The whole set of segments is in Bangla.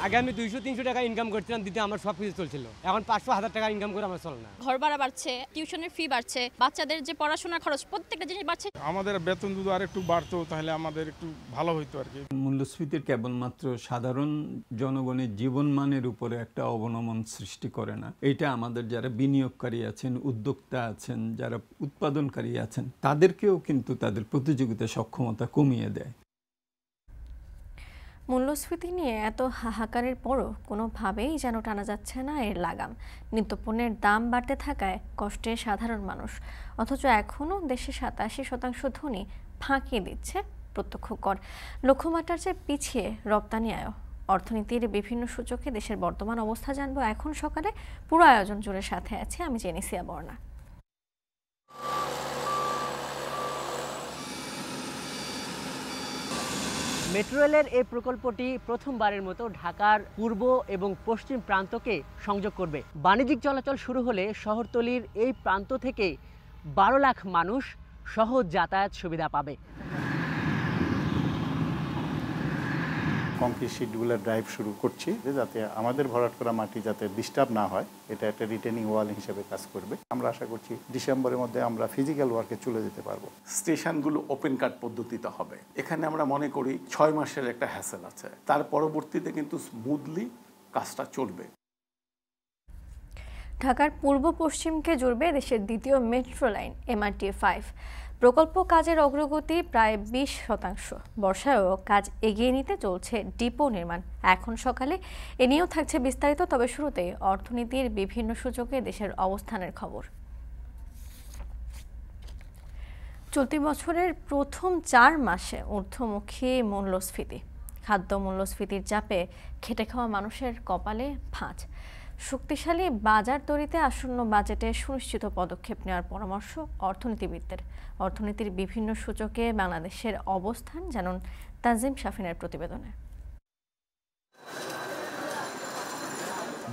আগে আমি 200-300 টাকা ইনকাম করছিলাম, দিতে আমার সব কিছু চলছিল। এখন 500-1000 টাকা ইনকাম করে আমার চলে না। ঘর ভাড়া বাড়ছে, টিউশনের ফি বাড়ছে, বাচ্চাদের যে পড়াশোনার খরচ প্রত্যেকটা জিনিস বাড়ছে। আমাদের বেতন যদি আর একটু বাড়তো তাহলে আমাদের একটু ভালো হইতো আর কি। মূল্যস্ফীতির কেবলমাত্র সাধারণ জনগণের জীবনমানের উপরে একটা অবনমন সৃষ্টি করে না, এটা আমাদের যারা বিনিয়োগকারী আছেন, উদ্যোক্তা আছেন, যারা উৎপাদনকারী আছেন, তাদেরকেও কিন্তু তাদের প্রতিযোগিতা সক্ষমতা কমিয়ে দেয়। মূল্যস্ফীতি নিয়ে এত হাহাকারের পরও কোনোভাবেই যেন টানা যাচ্ছে না এর লাগাম। নিত্যপণ্যের দাম বাড়তে থাকায় কষ্টে সাধারণ মানুষ, অথচ এখনও দেশে 87% ধনী ফাঁকি দিচ্ছে প্রত্যক্ষ কর। লক্ষ্যমাত্রার চেয়ে পিছিয়ে রপ্তানি আয়। অর্থনীতির বিভিন্ন সূচকে দেশের বর্তমান অবস্থা জানবো এখন সকালে। পুরো আয়োজন জুড়ে সাথে আছে আমি জেনিসিয়া বর্ণা। মেট্রো রেলের এই প্রকল্পটি প্রথমবারের মতো ঢাকার পূর্ব এবং পশ্চিম প্রান্তকে সংযোগ করবে। বাণিজ্যিক চলাচল শুরু হলে শহরতলির এই প্রান্ত থেকে 12 লাখ মানুষ সহজ যাতায়াত সুবিধা পাবে। কংক্রিট শিটগুলো ড্রাইভ শুরু করছি যাতে আমাদের ভরাট করা মাটি যাতে ডিস্টার্ব না হয়, এটা একটা রিটেনিং ওয়াল হিসেবে কাজ করবে। আমরা আশা করছি ডিসেম্বরের মধ্যে আমরা ফিজিক্যাল ওয়ার্কে চলে যেতে পারবো। স্টেশনগুলো ওপেন কাট পদ্ধতিতে হবে। এখানে আমরা মনে করি 6 মাসের একটা হ্যাসেল আছে, তার পরবর্তীতে কিন্তু স্মুথলি কাজটা চলবে। ঢাকার পূর্ব পশ্চিমকে জুড়বে দেশের দ্বিতীয় মেট্রো লাইন MRT5। প্রকল্প কাজের অগ্রগতি প্রায় 20%। বর্ষায়ও কাজ এগিয়ে নিতে চলছে ডিপো নির্মাণ। এখন সকালে এ নিয়েও থাকছে বিস্তারিত, তবে শুরুতেই অর্থনীতির বিভিন্ন সূচকে দেশের অবস্থানের খবর। চলতি বছরের প্রথম 4 মাসে ঊর্ধ্বমুখী মূল্যস্ফীতি। খাদ্য মূল্যস্ফীতির চাপে খেটে খাওয়া মানুষের কপালে ভাঁজ। শক্তিশালী বাজার তৈরিতে আসন্ন বাজেটে সুনিশ্চিত পদক্ষেপ নেওয়ার পরামর্শ অর্থনীতিবিদদের। অর্থনীতির বিভিন্ন সূচকে বাংলাদেশের অবস্থান জানুন তানজিম শাফিনের প্রতিবেদনে।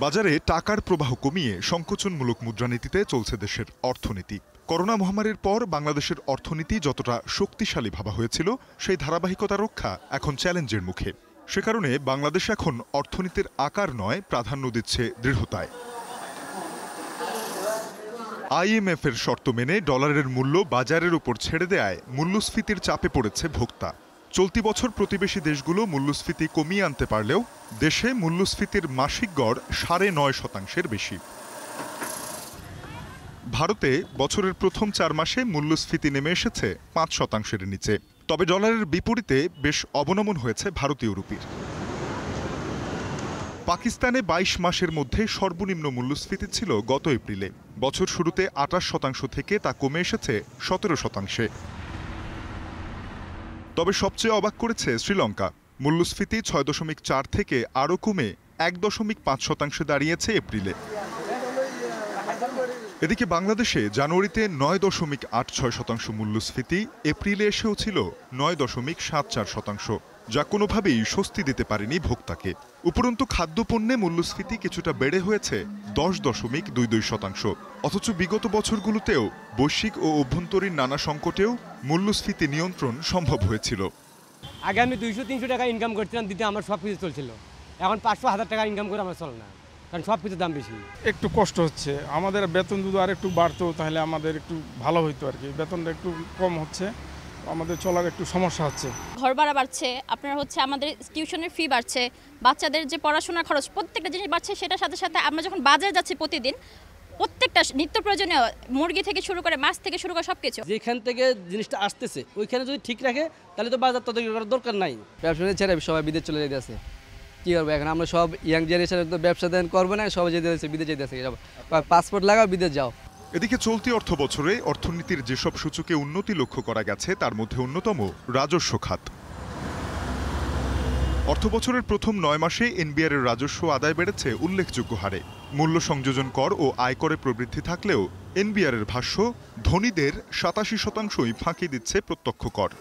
বাজারে টাকার প্রবাহ কমিয়ে সংকোচনমূলক মুদ্রানীতিতে চলছে দেশের অর্থনীতি। করোনা মহামারীর পর বাংলাদেশের অর্থনীতি যতটা শক্তিশালী ভাবা হয়েছিল, সেই ধারাবাহিকতা রক্ষা এখন চ্যালেঞ্জের মুখে। সে কারণে বাংলাদেশ এখন অর্থনীতির আকার নয়, প্রাধান্য দিচ্ছে দৃঢ়তায়। IMF এর শর্ত মেনে ডলারের মূল্য বাজারের উপর ছেড়ে দেয়ায় মূল্যস্ফীতির চাপে পড়েছে ভোক্তা। চলতি বছর প্রতিবেশী দেশগুলো মূল্যস্ফীতি কমিয়ে আনতে পারলেও দেশে মূল্যস্ফীতির মাসিক গড় 9.5%-এর বেশি। ভারতে বছরের প্রথম 4 মাসে মূল্যস্ফীতি নেমে এসেছে 5%-এর নিচে। তবে ডলারের বিপরীতে বেশ অবনমন হয়েছে ভারতীয় রুপির। পাকিস্তানে 22 মাসের মধ্যে সর্বনিম্ন মূল্যস্ফীতি ছিল গত এপ্রিলে। বছর শুরুতে 28% থেকে তা কমে এসেছে 17%। তবে সবচেয়ে অবাক করেছে শ্রীলঙ্কা। মূল্যস্ফীতি 6.4 থেকে আরও কমে 1.5% দাঁড়িয়েছে এপ্রিলে। এদিকে বাংলাদেশে জানুয়ারিতে 9.86% মূল্যস্ফীতি, এপ্রিলে এসেও ছিল 9.74%, যা কোনোভাবেই স্বস্তি দিতে পারেনি ভোক্তাকে। উপরন্তু খাদ্যপণ্যে মূল্যস্ফীতি কিছুটা বেড়ে হয়েছে 10.22%। অথচ বিগত বছরগুলোতেও বৈশ্বিক ও অভ্যন্তরীণ নানা সংকটেও মূল্যস্ফীতি নিয়ন্ত্রণ সম্ভব হয়েছিল। আগে আমি 200-300 টাকা ইনকাম করছিলাম, দিতে আমার সব কিছু চলছিল। এখন 500-1000 টাকা ইনকাম করে আমার চলে না, কারণ সব কিছুর দাম বেশি। একটু কষ্ট হচ্ছে। আমাদের বেতন যদি আর একটু বাড়তো তাহলে আমাদের একটু ভালো হইতো আর কি। বেতনটা একটু কম হচ্ছে, আমাদের চলার একটু সমস্যা হচ্ছে। ঘর ভাড়া বাড়ছে, আপনার হচ্ছে আমাদের টিউশনের ফি বাড়ছে, বাচ্চাদের যে পড়াশোনার খরচ প্রত্যেকটা জিনিস বাড়ছে। সেটার সাথে সাথে আমরা যখন বাজারে যাচ্ছি প্রতিদিন, প্রত্যেকটা নিত্য প্রয়োজনীয় মুরগি থেকে শুরু করে মাছ থেকে শুরু করে সবকিছু, যেখান থেকে জিনিসটা আসতেছে ওইখানে যদি ঠিক রাখে তাহলে তো বাজার তৈরি করার দরকার নাই। ব্যবসা ছেড়ে সবাই বিদেশ চলে যেতেছে, কি করবো এখন? আমরা সব ইয়াং জেনারেশন তো ব্যবসা দেন করবো না, সবাই যেতে বিদেশ যেতেছে। পাসপোর্ট লাগাও, বিদেশ যাও। এদিকে চলতি অর্থ বছরে অর্থনীতির যেসব সূচকে উন্নতি লক্ষ্য করা গেছে তার মধ্যে অন্যতম রাজস্ব খাত। অর্থবছরের প্রথম 9 মাসে এনবিআর এর রাজস্ব আদায় বেড়েছে উল্লেখযোগ্য হারে। মূল্য সংযোজন কর ও আয়করে প্রবৃদ্ধি থাকলেও এনবিআর এর ভাষ্য, ধনীদের 87%ই ফাঁকি দিচ্ছে প্রত্যক্ষ কর।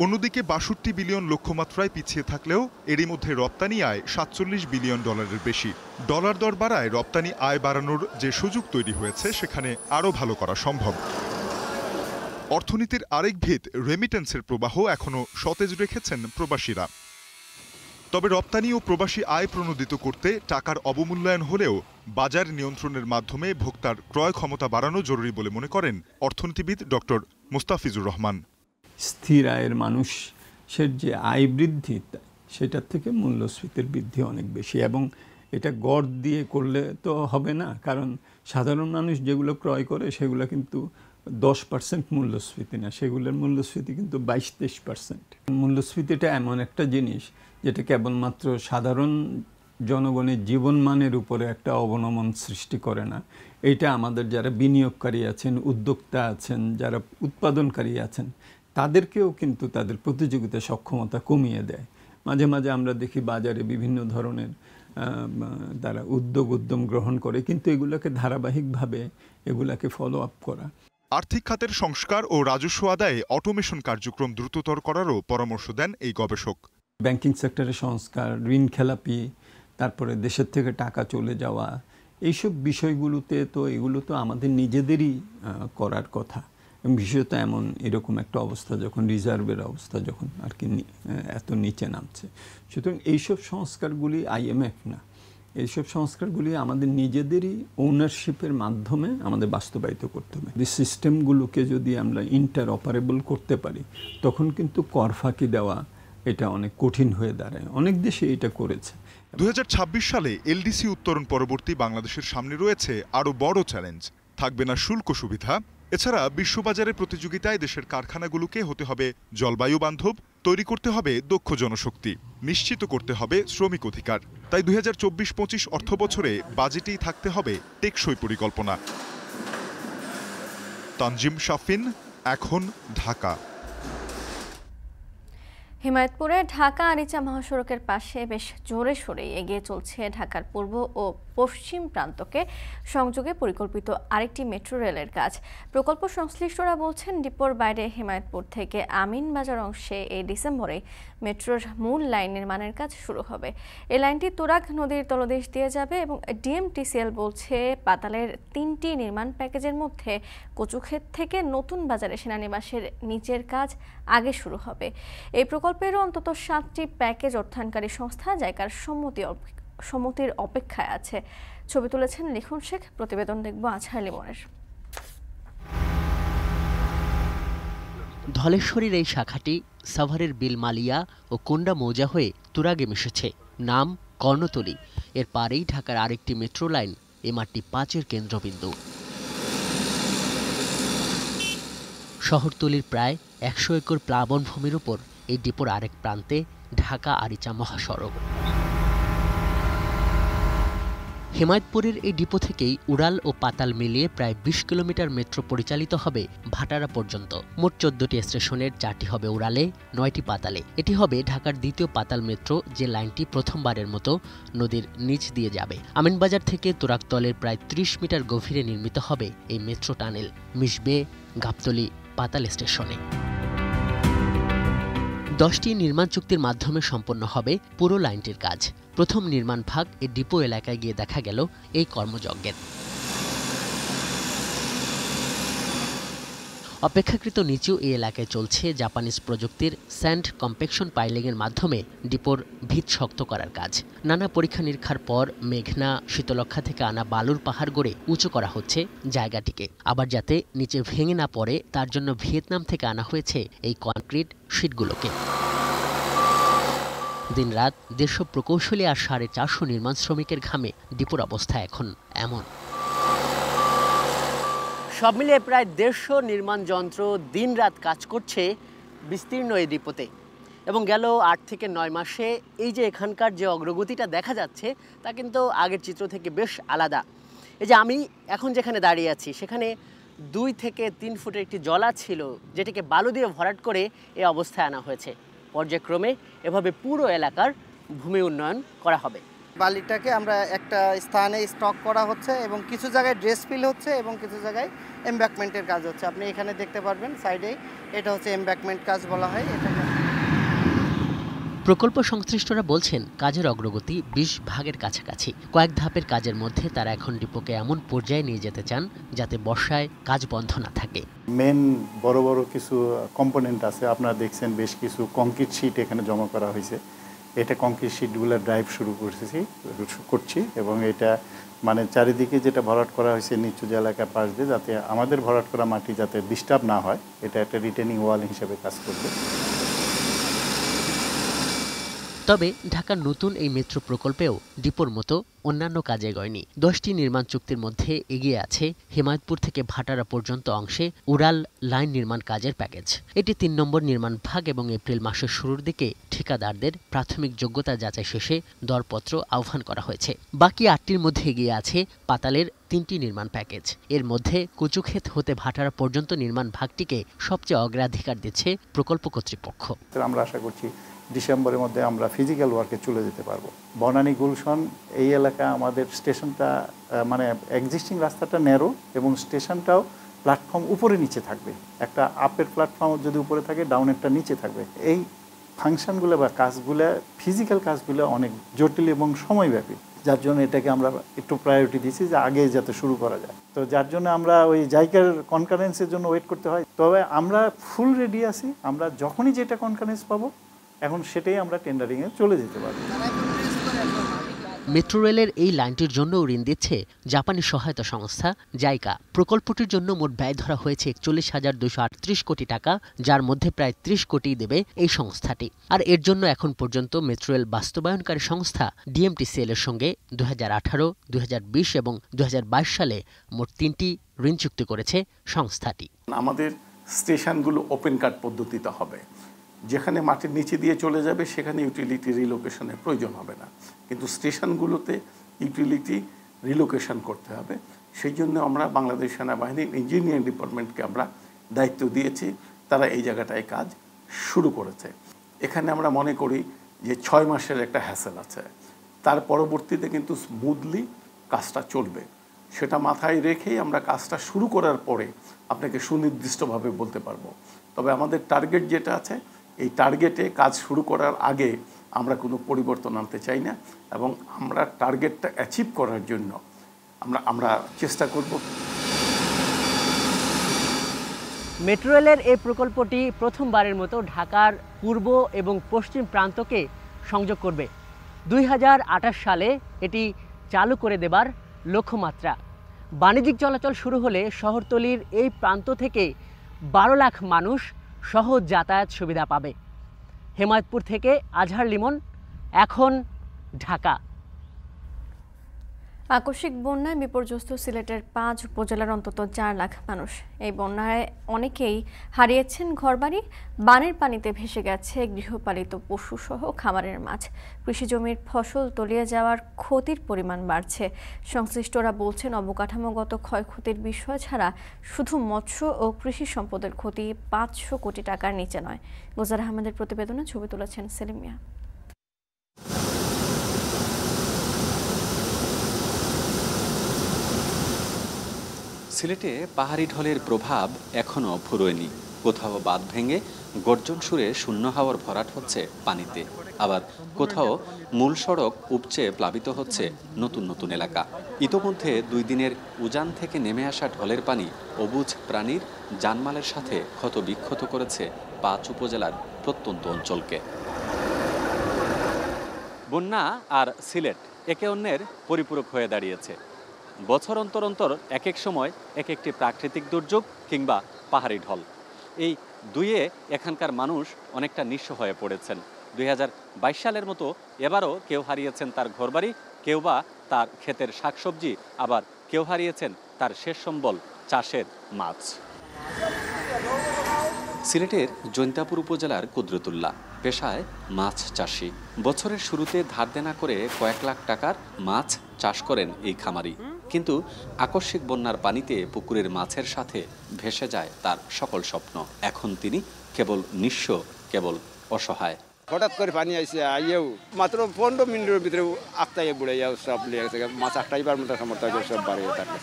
অন্যদিকে 62 বিলিয়ন লক্ষ্যমাত্রায় পিছিয়ে থাকলেও এরই মধ্যে রপ্তানি আয় 47 বিলিয়ন ডলারের বেশি। ডলার দর বাড়ায় রপ্তানি আয় বাড়ানোর যে সুযোগ তৈরি হয়েছে সেখানে আরও ভালো করা সম্ভব। অর্থনীতির আরেক ভিত রেমিটেন্সের প্রবাহ এখনও সতেজ রেখেছেন প্রবাসীরা। তবে রপ্তানি ও প্রবাসী আয় প্রণোদিত করতে টাকার অবমূল্যায়ন হলেও বাজার নিয়ন্ত্রণের মাধ্যমে ভোক্তার ক্রয় ক্ষমতা বাড়ানো জরুরি বলে মনে করেন অর্থনীতিবিদ ডক্টর মোস্তাফিজুর রহমান। স্থির আয়ের মানুষের যে আয় বৃদ্ধি সেটার থেকে মূল্যস্ফীতির বৃদ্ধি অনেক বেশি, এবং এটা গড় দিয়ে করলে তো হবে না, কারণ সাধারণ মানুষ যেগুলো ক্রয় করে সেগুলো কিন্তু 10% মূল্যস্ফীতি না, সেগুলোর মূল্যস্ফীতি কিন্তু 22-23%। মূল্যস্ফীতিটা এমন একটা জিনিস যেটা কেবলমাত্র সাধারণ জনগণের জীবনমানের উপরে একটা অবনমন সৃষ্টি করে না, এটা আমাদের যারা বিনিয়োগকারী আছেন, উদ্যোক্তা আছেন, যারা উৎপাদনকারী আছেন, তাদেরকেও কিন্তু তাদের প্রতিযোগিতা সক্ষমতা কমিয়ে দেয়। মাঝে মাঝে আমরা দেখি বাজারে বিভিন্ন ধরনের তারা উদ্যম গ্রহণ করে, কিন্তু এগুলোকে ধারাবাহিকভাবে এগুলাকে ফলো আপ করা। আর্থিক খাতের সংস্কার ও রাজস্ব আদায়ে অটোমেশন কার্যক্রম দ্রুততর করারও পরামর্শ দেন এই গবেষক। ব্যাংকিং সেক্টরের সংস্কার, ঋণ খেলাপি, তারপরে দেশের থেকে টাকা চলে যাওয়া, এইসব বিষয়গুলোতে তো এগুলো তো আমাদের নিজেদেরই করার কথা। এবং বিশেষত এরকম একটা অবস্থা যখন রিজার্ভের অবস্থা যখন আর কি এত নিচে নামছে, সুতরাং এইসব সংস্কারগুলি IMF না, এইসব সংস্কারগুলি আমাদের নিজেদেরই ওনারশিপের মাধ্যমে আমাদের বাস্তবায়িত করতে হবে। এই সিস্টেমগুলোকে যদি আমরা ইন্টার অপারেবল করতে পারি তখন কিন্তু কর ফাঁকি দেওয়া এটা অনেক কঠিন হয়ে দাঁড়ায়। অনেক দেশে এটা করেছে। 2026 সালে LDC উত্তরণ পরবর্তী বাংলাদেশের সামনে রয়েছে আরও বড় চ্যালেঞ্জ। থাকবে না শুল্ক সুবিধা, এছাড়া বিশ্ববাজারে প্রতিযোগিতায় দেশের কারখানাগুলোকে হতে হবে জলবায়ু বান্ধব, তৈরি করতে হবে দক্ষ জনশক্তি, নিশ্চিত করতে হবে শ্রমিক অধিকার। তাই 2024-25 অর্থবছরে বাজেটেই থাকতে হবে টেকসই পরিকল্পনা। তানজিম শাফিন, এখন, ঢাকা। হিমায়তপুরে ঢাকা আরিচা মহাসড়কের পাশে বেশ জোরে সোরেই এগিয়ে চলছে ঢাকার পূর্ব ও পশ্চিম প্রান্তকে সংযোগে পরিকল্পিত আরেকটি মেট্রো রেলের কাজ। প্রকল্প সংশ্লিষ্টরা বলছেন, ডিপোর বাইরে হিমায়তপুর থেকে আমিনবাজার অংশে এই ডিসেম্বরে মেট্রোর মূল লাইন নির্মাণের কাজ শুরু হবে। এই লাইনটি তুরাগ নদীর তলদেশ দিয়ে যাবে এবং DMTCL বলছে পাতালের 3টি নির্মাণ প্যাকেজের মধ্যে কচুক্ষেত থেকে নতুন বাজারে সেনানিবাসের নিচের কাজ আগে শুরু হবে। এই প্রকল্পেরও অন্তত 7টি প্যাকেজ অর্থায়নকারী সংস্থা জায়গার সম্মতির অপেক্ষায় আছে। ছবি তুলেছেন লিখন শেখ, প্রতিবেদন দেখব আজহার লিমনের। ধলেশ্বরীর এই শাখাটি সাভারের বিলমালিয়া ও কোন্ডা মৌজা হয়ে তুরাগে মিশেছে। নাম কর্ণতলী। এর পারেই ঢাকার আরেকটি মেট্রো লাইন MRT 5-এর কেন্দ্রবিন্দু। শহরতলির প্রায় 100 একর প্লাবন ভূমির উপর এই ডিপোর আরেক প্রান্তে ঢাকা আরিচা মহাসড়ক। হিমায়তপুরের এই ডিপো থেকেই উড়াল ও পাতাল মিলিয়ে প্রায় 20 কিলোমিটার মেট্রো পরিচালিত হবে ভাটারা পর্যন্ত। মোট 14টি স্টেশনের 4টি হবে উড়ালে, 9টি পাতালে। এটি হবে ঢাকার দ্বিতীয় পাতাল মেট্রো, যে লাইনটি প্রথমবারের মতো নদীর নিচ দিয়ে যাবে। আমিনবাজার থেকে তুরাগতলের প্রায় 30 মিটার গভীরে নির্মিত হবে এই মেট্রো টানেল, মিশবে গাবতলী পাতাল স্টেশনে। 10টি নির্মাণ চুক্তির মাধ্যমে সম্পন্ন হবে পুরো লাইনটির কাজ। প্রথম নির্মাণ ভাগ এই ডিপো এলাকায় গিয়ে দেখা গেল এই কর্মযজ্ঞের। অপেক্ষাকৃত নিচু এই এলাকায় চলছে জাপানিজ প্রযুক্তির স্যান্ড কম্প্যাকশন পাইলিংয়ের মাধ্যমে ডিপোর ভিত শক্ত করার কাজ। নানা পরীক্ষা নিরীক্ষার পর মেঘনা, শীতলক্ষা থেকে আনা বালুর পাহাড় গড়ে উঁচু করা হচ্ছে জায়গাটিকে। আবার যাতে নিচে ভেঙে না পড়ে তার জন্য ভিয়েতনাম থেকে আনা হয়েছে এই কনক্রিট শিটগুলোকে। দিনরাত 150 প্রকৌশলী আর 450 নির্মাণ শ্রমিকের ঘামে ডিপোর অবস্থা এখন এমন। সব মিলিয়ে প্রায় 150 নির্মাণ যন্ত্র দিনরাত কাজ করছে বিস্তীর্ণ এই ডিপোতে। এবং গেল 8 থেকে 9 মাসে এই যে এখানকার যে অগ্রগতিটা দেখা যাচ্ছে তা কিন্তু আগের চিত্র থেকে বেশ আলাদা। এই যে আমি এখন যেখানে দাঁড়িয়ে আছি সেখানে 2 থেকে 3 ফুটের একটি জলা ছিল, যেটিকে বালু দিয়ে ভরাট করে এই অবস্থায় আনা হয়েছে। পর্যায়ক্রমে এভাবে পুরো এলাকার ভূমি উন্নয়ন করা হবে। বালিটাকে আমরা একটা স্থানে স্টক করা হচ্ছে এবং কিছু জায়গায় ড্রেস ফিল হচ্ছে এবং কিছু জায়গায় এমব্যাকমেন্টের কাজ হচ্ছে। আপনি এখানে দেখতে পারবেন সাইডে, এটা হচ্ছে এমব্যাকমেন্ট কাজ বলা হয়। প্রকল্প সংশ্লিষ্টরা বলছেন কাজের অগ্রগতি 20 ভাগের কাছাকাছি। কয়েক ধাপের কাজের মধ্যে তারা এখন ডিপোকে এমন পর্যায়ে নিয়ে যেতে চান যাতে বর্ষায় কাজ বন্ধ না থাকে। মেন বড় বড় কিছু কম্পোনেন্ট আছে, আপনারা দেখছেন বেশ কিছু কংক্রিট শিট এখানে জমা করা হয়েছে। এটা কংক্রিট শিটগুলো ড্রাইভ করছি এবং এটা মানে চারিদিকে যেটা ভরাট করা হয়েছে নিচু এলাকার পাশ দিয়ে, যাতে আমাদের ভরাট করা মাটি যাতে ডিস্টার্ব না হয়, এটা একটা রিটেনিং ওয়াল হিসেবে কাজ করবে। তবে ঢাকার নতুন এই মেট্রো প্রকল্পেও ডিপোর মতো অন্যান্য কাজে গয়নি। 10টি নির্মাণ চুক্তির মধ্যে এগিয়ে আছে হেমায়তপুর থেকে ভাটারা পর্যন্ত অংশে উড়াল লাইন নির্মাণ কাজের প্যাকেজ। এটি 3 নম্বর নির্মাণ ভাগ এবং এপ্রিল মাসের শুরুর দিকে ঠিকাদারদের প্রাথমিক যোগ্যতা যাচাই শেষে দরপত্র আহ্বান করা হয়েছে। বাকি 8টির মধ্যে এগিয়ে আছে পাতালের 3টি নির্মাণ প্যাকেজ। এর মধ্যে কচুক্ষেত হতে ভাটারা পর্যন্ত নির্মাণ ভাগটিকে সবচেয়ে অগ্রাধিকার দিচ্ছে প্রকল্প কর্তৃপক্ষ। আমরা আশা করছি ডিসেম্বরের মধ্যে আমরা ফিজিক্যাল ওয়ার্কে চলে যেতে পারবো। বনানী গুলশন এই এলাকা আমাদের স্টেশনটা মানে এক্সিস্টিং রাস্তাটা ন্যারো এবং স্টেশনটাও প্ল্যাটফর্ম উপরে নিচে থাকবে। একটা আপের প্ল্যাটফর্ম যদি উপরে থাকে, ডাউনেরটা নিচে থাকবে। এই ফাংশনগুলো বা কাজগুলো, ফিজিক্যাল কাজগুলো অনেক জটিল এবং সময়ব্যাপী, যার জন্য এটাকে আমরা একটু প্রায়োরিটি দিয়েছি যে আগে যাতে শুরু করা যায়। তো যার জন্য আমরা ওই জায়গার কনকারেন্সের জন্য ওয়েট করতে হয়। তবে আমরা ফুল রেডি আছি। আমরা যখনই যেটা কনকারেন্স পাবো এখন সেটাই আমরা টেন্ডারিংয়ে চলে যেতে পারবো। মেট্রো রেলের এই লাইনটির জন্য ঋণ দিচ্ছে জাপানি সহায়তা সংস্থা জাইকা। প্রকল্পটির জন্য মোট ব্যয় ধরা হয়েছে 41,238 কোটি টাকা, যার মধ্যে প্রায় 30 কোটি দেবে এই সংস্থাটি। আর এর জন্য এখন পর্যন্ত মেট্রো রেল বাস্তবায়নকারী সংস্থা ডিএমটিসিএল এর সঙ্গে 2018, 2020 এবং 2022 সালে মোট 3টি ঋণ চুক্তি করেছে সংস্থাটি। আমাদের স্টেশনগুলো ওপেন কাট পদ্ধতিতে হবে। যেখানে মাটির নিচে দিয়ে চলে যাবে সেখানে ইউটিলিটি রিলোকেশনের প্রয়োজন হবে না, কিন্তু স্টেশনগুলোতে ইউটিলিটি রিলোকেশন করতে হবে। সেই জন্য আমরা বাংলাদেশ সেনাবাহিনীর ইঞ্জিনিয়ারিং ডিপার্টমেন্টকে আমরা দায়িত্ব দিয়েছি। তারা এই জায়গাটায় কাজ শুরু করেছে। এখানে আমরা মনে করি যে 6 মাসের একটা হ্যাসেল আছে, তার পরবর্তীতে কিন্তু স্মুথলি কাজটা চলবে। সেটা মাথায় রেখেই আমরা কাজটা শুরু করার পরে আপনাকে সুনির্দিষ্টভাবে বলতে পারবো। তবে আমাদের টার্গেট যেটা আছে, এই টার্গেটে কাজ শুরু করার আগে আমরা কোনো পরিবর্তন আনতে চাই না এবং আমরা টার্গেটটা অ্যাচিভ করার জন্য আমরা চেষ্টা করব। মেট্রো রেলের এই প্রকল্পটি প্রথমবারের মতো ঢাকার পূর্ব এবং পশ্চিম প্রান্তকে সংযোগ করবে। 2028 সালে এটি চালু করে দেবার লক্ষ্যমাত্রা। বাণিজ্যিক চলাচল শুরু হলে শহরতলির এই প্রান্ত থেকে 12 লাখ মানুষ সহজ যাতায়াত সুবিধা পাবে। হেমায়তপুর থেকে আজহার লিমন, এখন ঢাকা। আকস্মিক বন্যায় বিপর্যস্ত সিলেটের 5 উপজেলার অন্তত 4 লাখ মানুষ। এই বন্যায় অনেকেই হারিয়েছেন ঘরবাড়ি, বানের পানিতে ভেসে গেছে গৃহপালিত পশুসহ খামারের মাছ। কৃষিজমির ফসল তলিয়ে যাওয়ার ক্ষতির পরিমাণ বাড়ছে। সংশ্লিষ্টরা বলছেন অবকাঠামোগত ক্ষয়ক্ষতির বিষয় ছাড়া শুধু মৎস্য ও কৃষি সম্পদের ক্ষতি 500 কোটি টাকার নিচে নয়। গোজার আহমেদের প্রতিবেদনে ছবি তুলেছেন সেলিম মিয়া। সিলেটে পাহাড়ি ঢলের প্রভাব এখনও ফুরোয়নি। কোথাও বাঁধ ভেঙে গর্জন সুরে শূন্য হাওয়ার ভরাট হচ্ছে পানিতে, আবার কোথাও মূল সড়ক উপচে প্লাবিত হচ্ছে নতুন নতুন এলাকা। ইতোমধ্যে 2 দিনের উজান থেকে নেমে আসা ঢলের পানি অবুঝ প্রাণীর জানমালের সাথে ক্ষত বিক্ষত করেছে 5 উপজেলার প্রত্যন্ত অঞ্চলকে। বন্যা আর সিলেট একে অন্যের পরিপূরক হয়ে দাঁড়িয়েছে। বছর অন্তর অন্তর এক এক সময় এক একটি প্রাকৃতিক দুর্যোগ কিংবা পাহাড়ি ঢল, এই দুইয়ে এখানকার মানুষ অনেকটা নিঃস্ব হয়ে পড়েছেন। 2022 সালের মতো এবারও কেউ হারিয়েছেন তার ঘরবাড়ি, কেউ বা তার ক্ষেতের শাকসবজি, আবার কেউ হারিয়েছেন তার শেষ সম্বল চাষের মাছ। সিলেটের জৈন্তাপুর উপজেলার কুদরতুল্লাহ পেশায় মাছ চাষি। বছরের শুরুতে ধার দেনা করে কয়েক লাখ টাকার মাছ চাষ করেন এই খামারি, কিন্তু আকস্মিক বন্যার পানিতে পুকুরের মাছের সাথে ভেসে যায় তার সকল স্বপ্ন। এখন তিনি কেবল নিঃস্ব, কেবল অসহায়। হঠাৎ করে পানি আইসে, আইয়েও মাত্র 15 মিনিটের ভিতরে আটটাই বুড়াইয়া সব লিয়ে গেছে, মাছ আটটাইবার মতো সামর্থ্য সব বাড়িয়ে থাকে।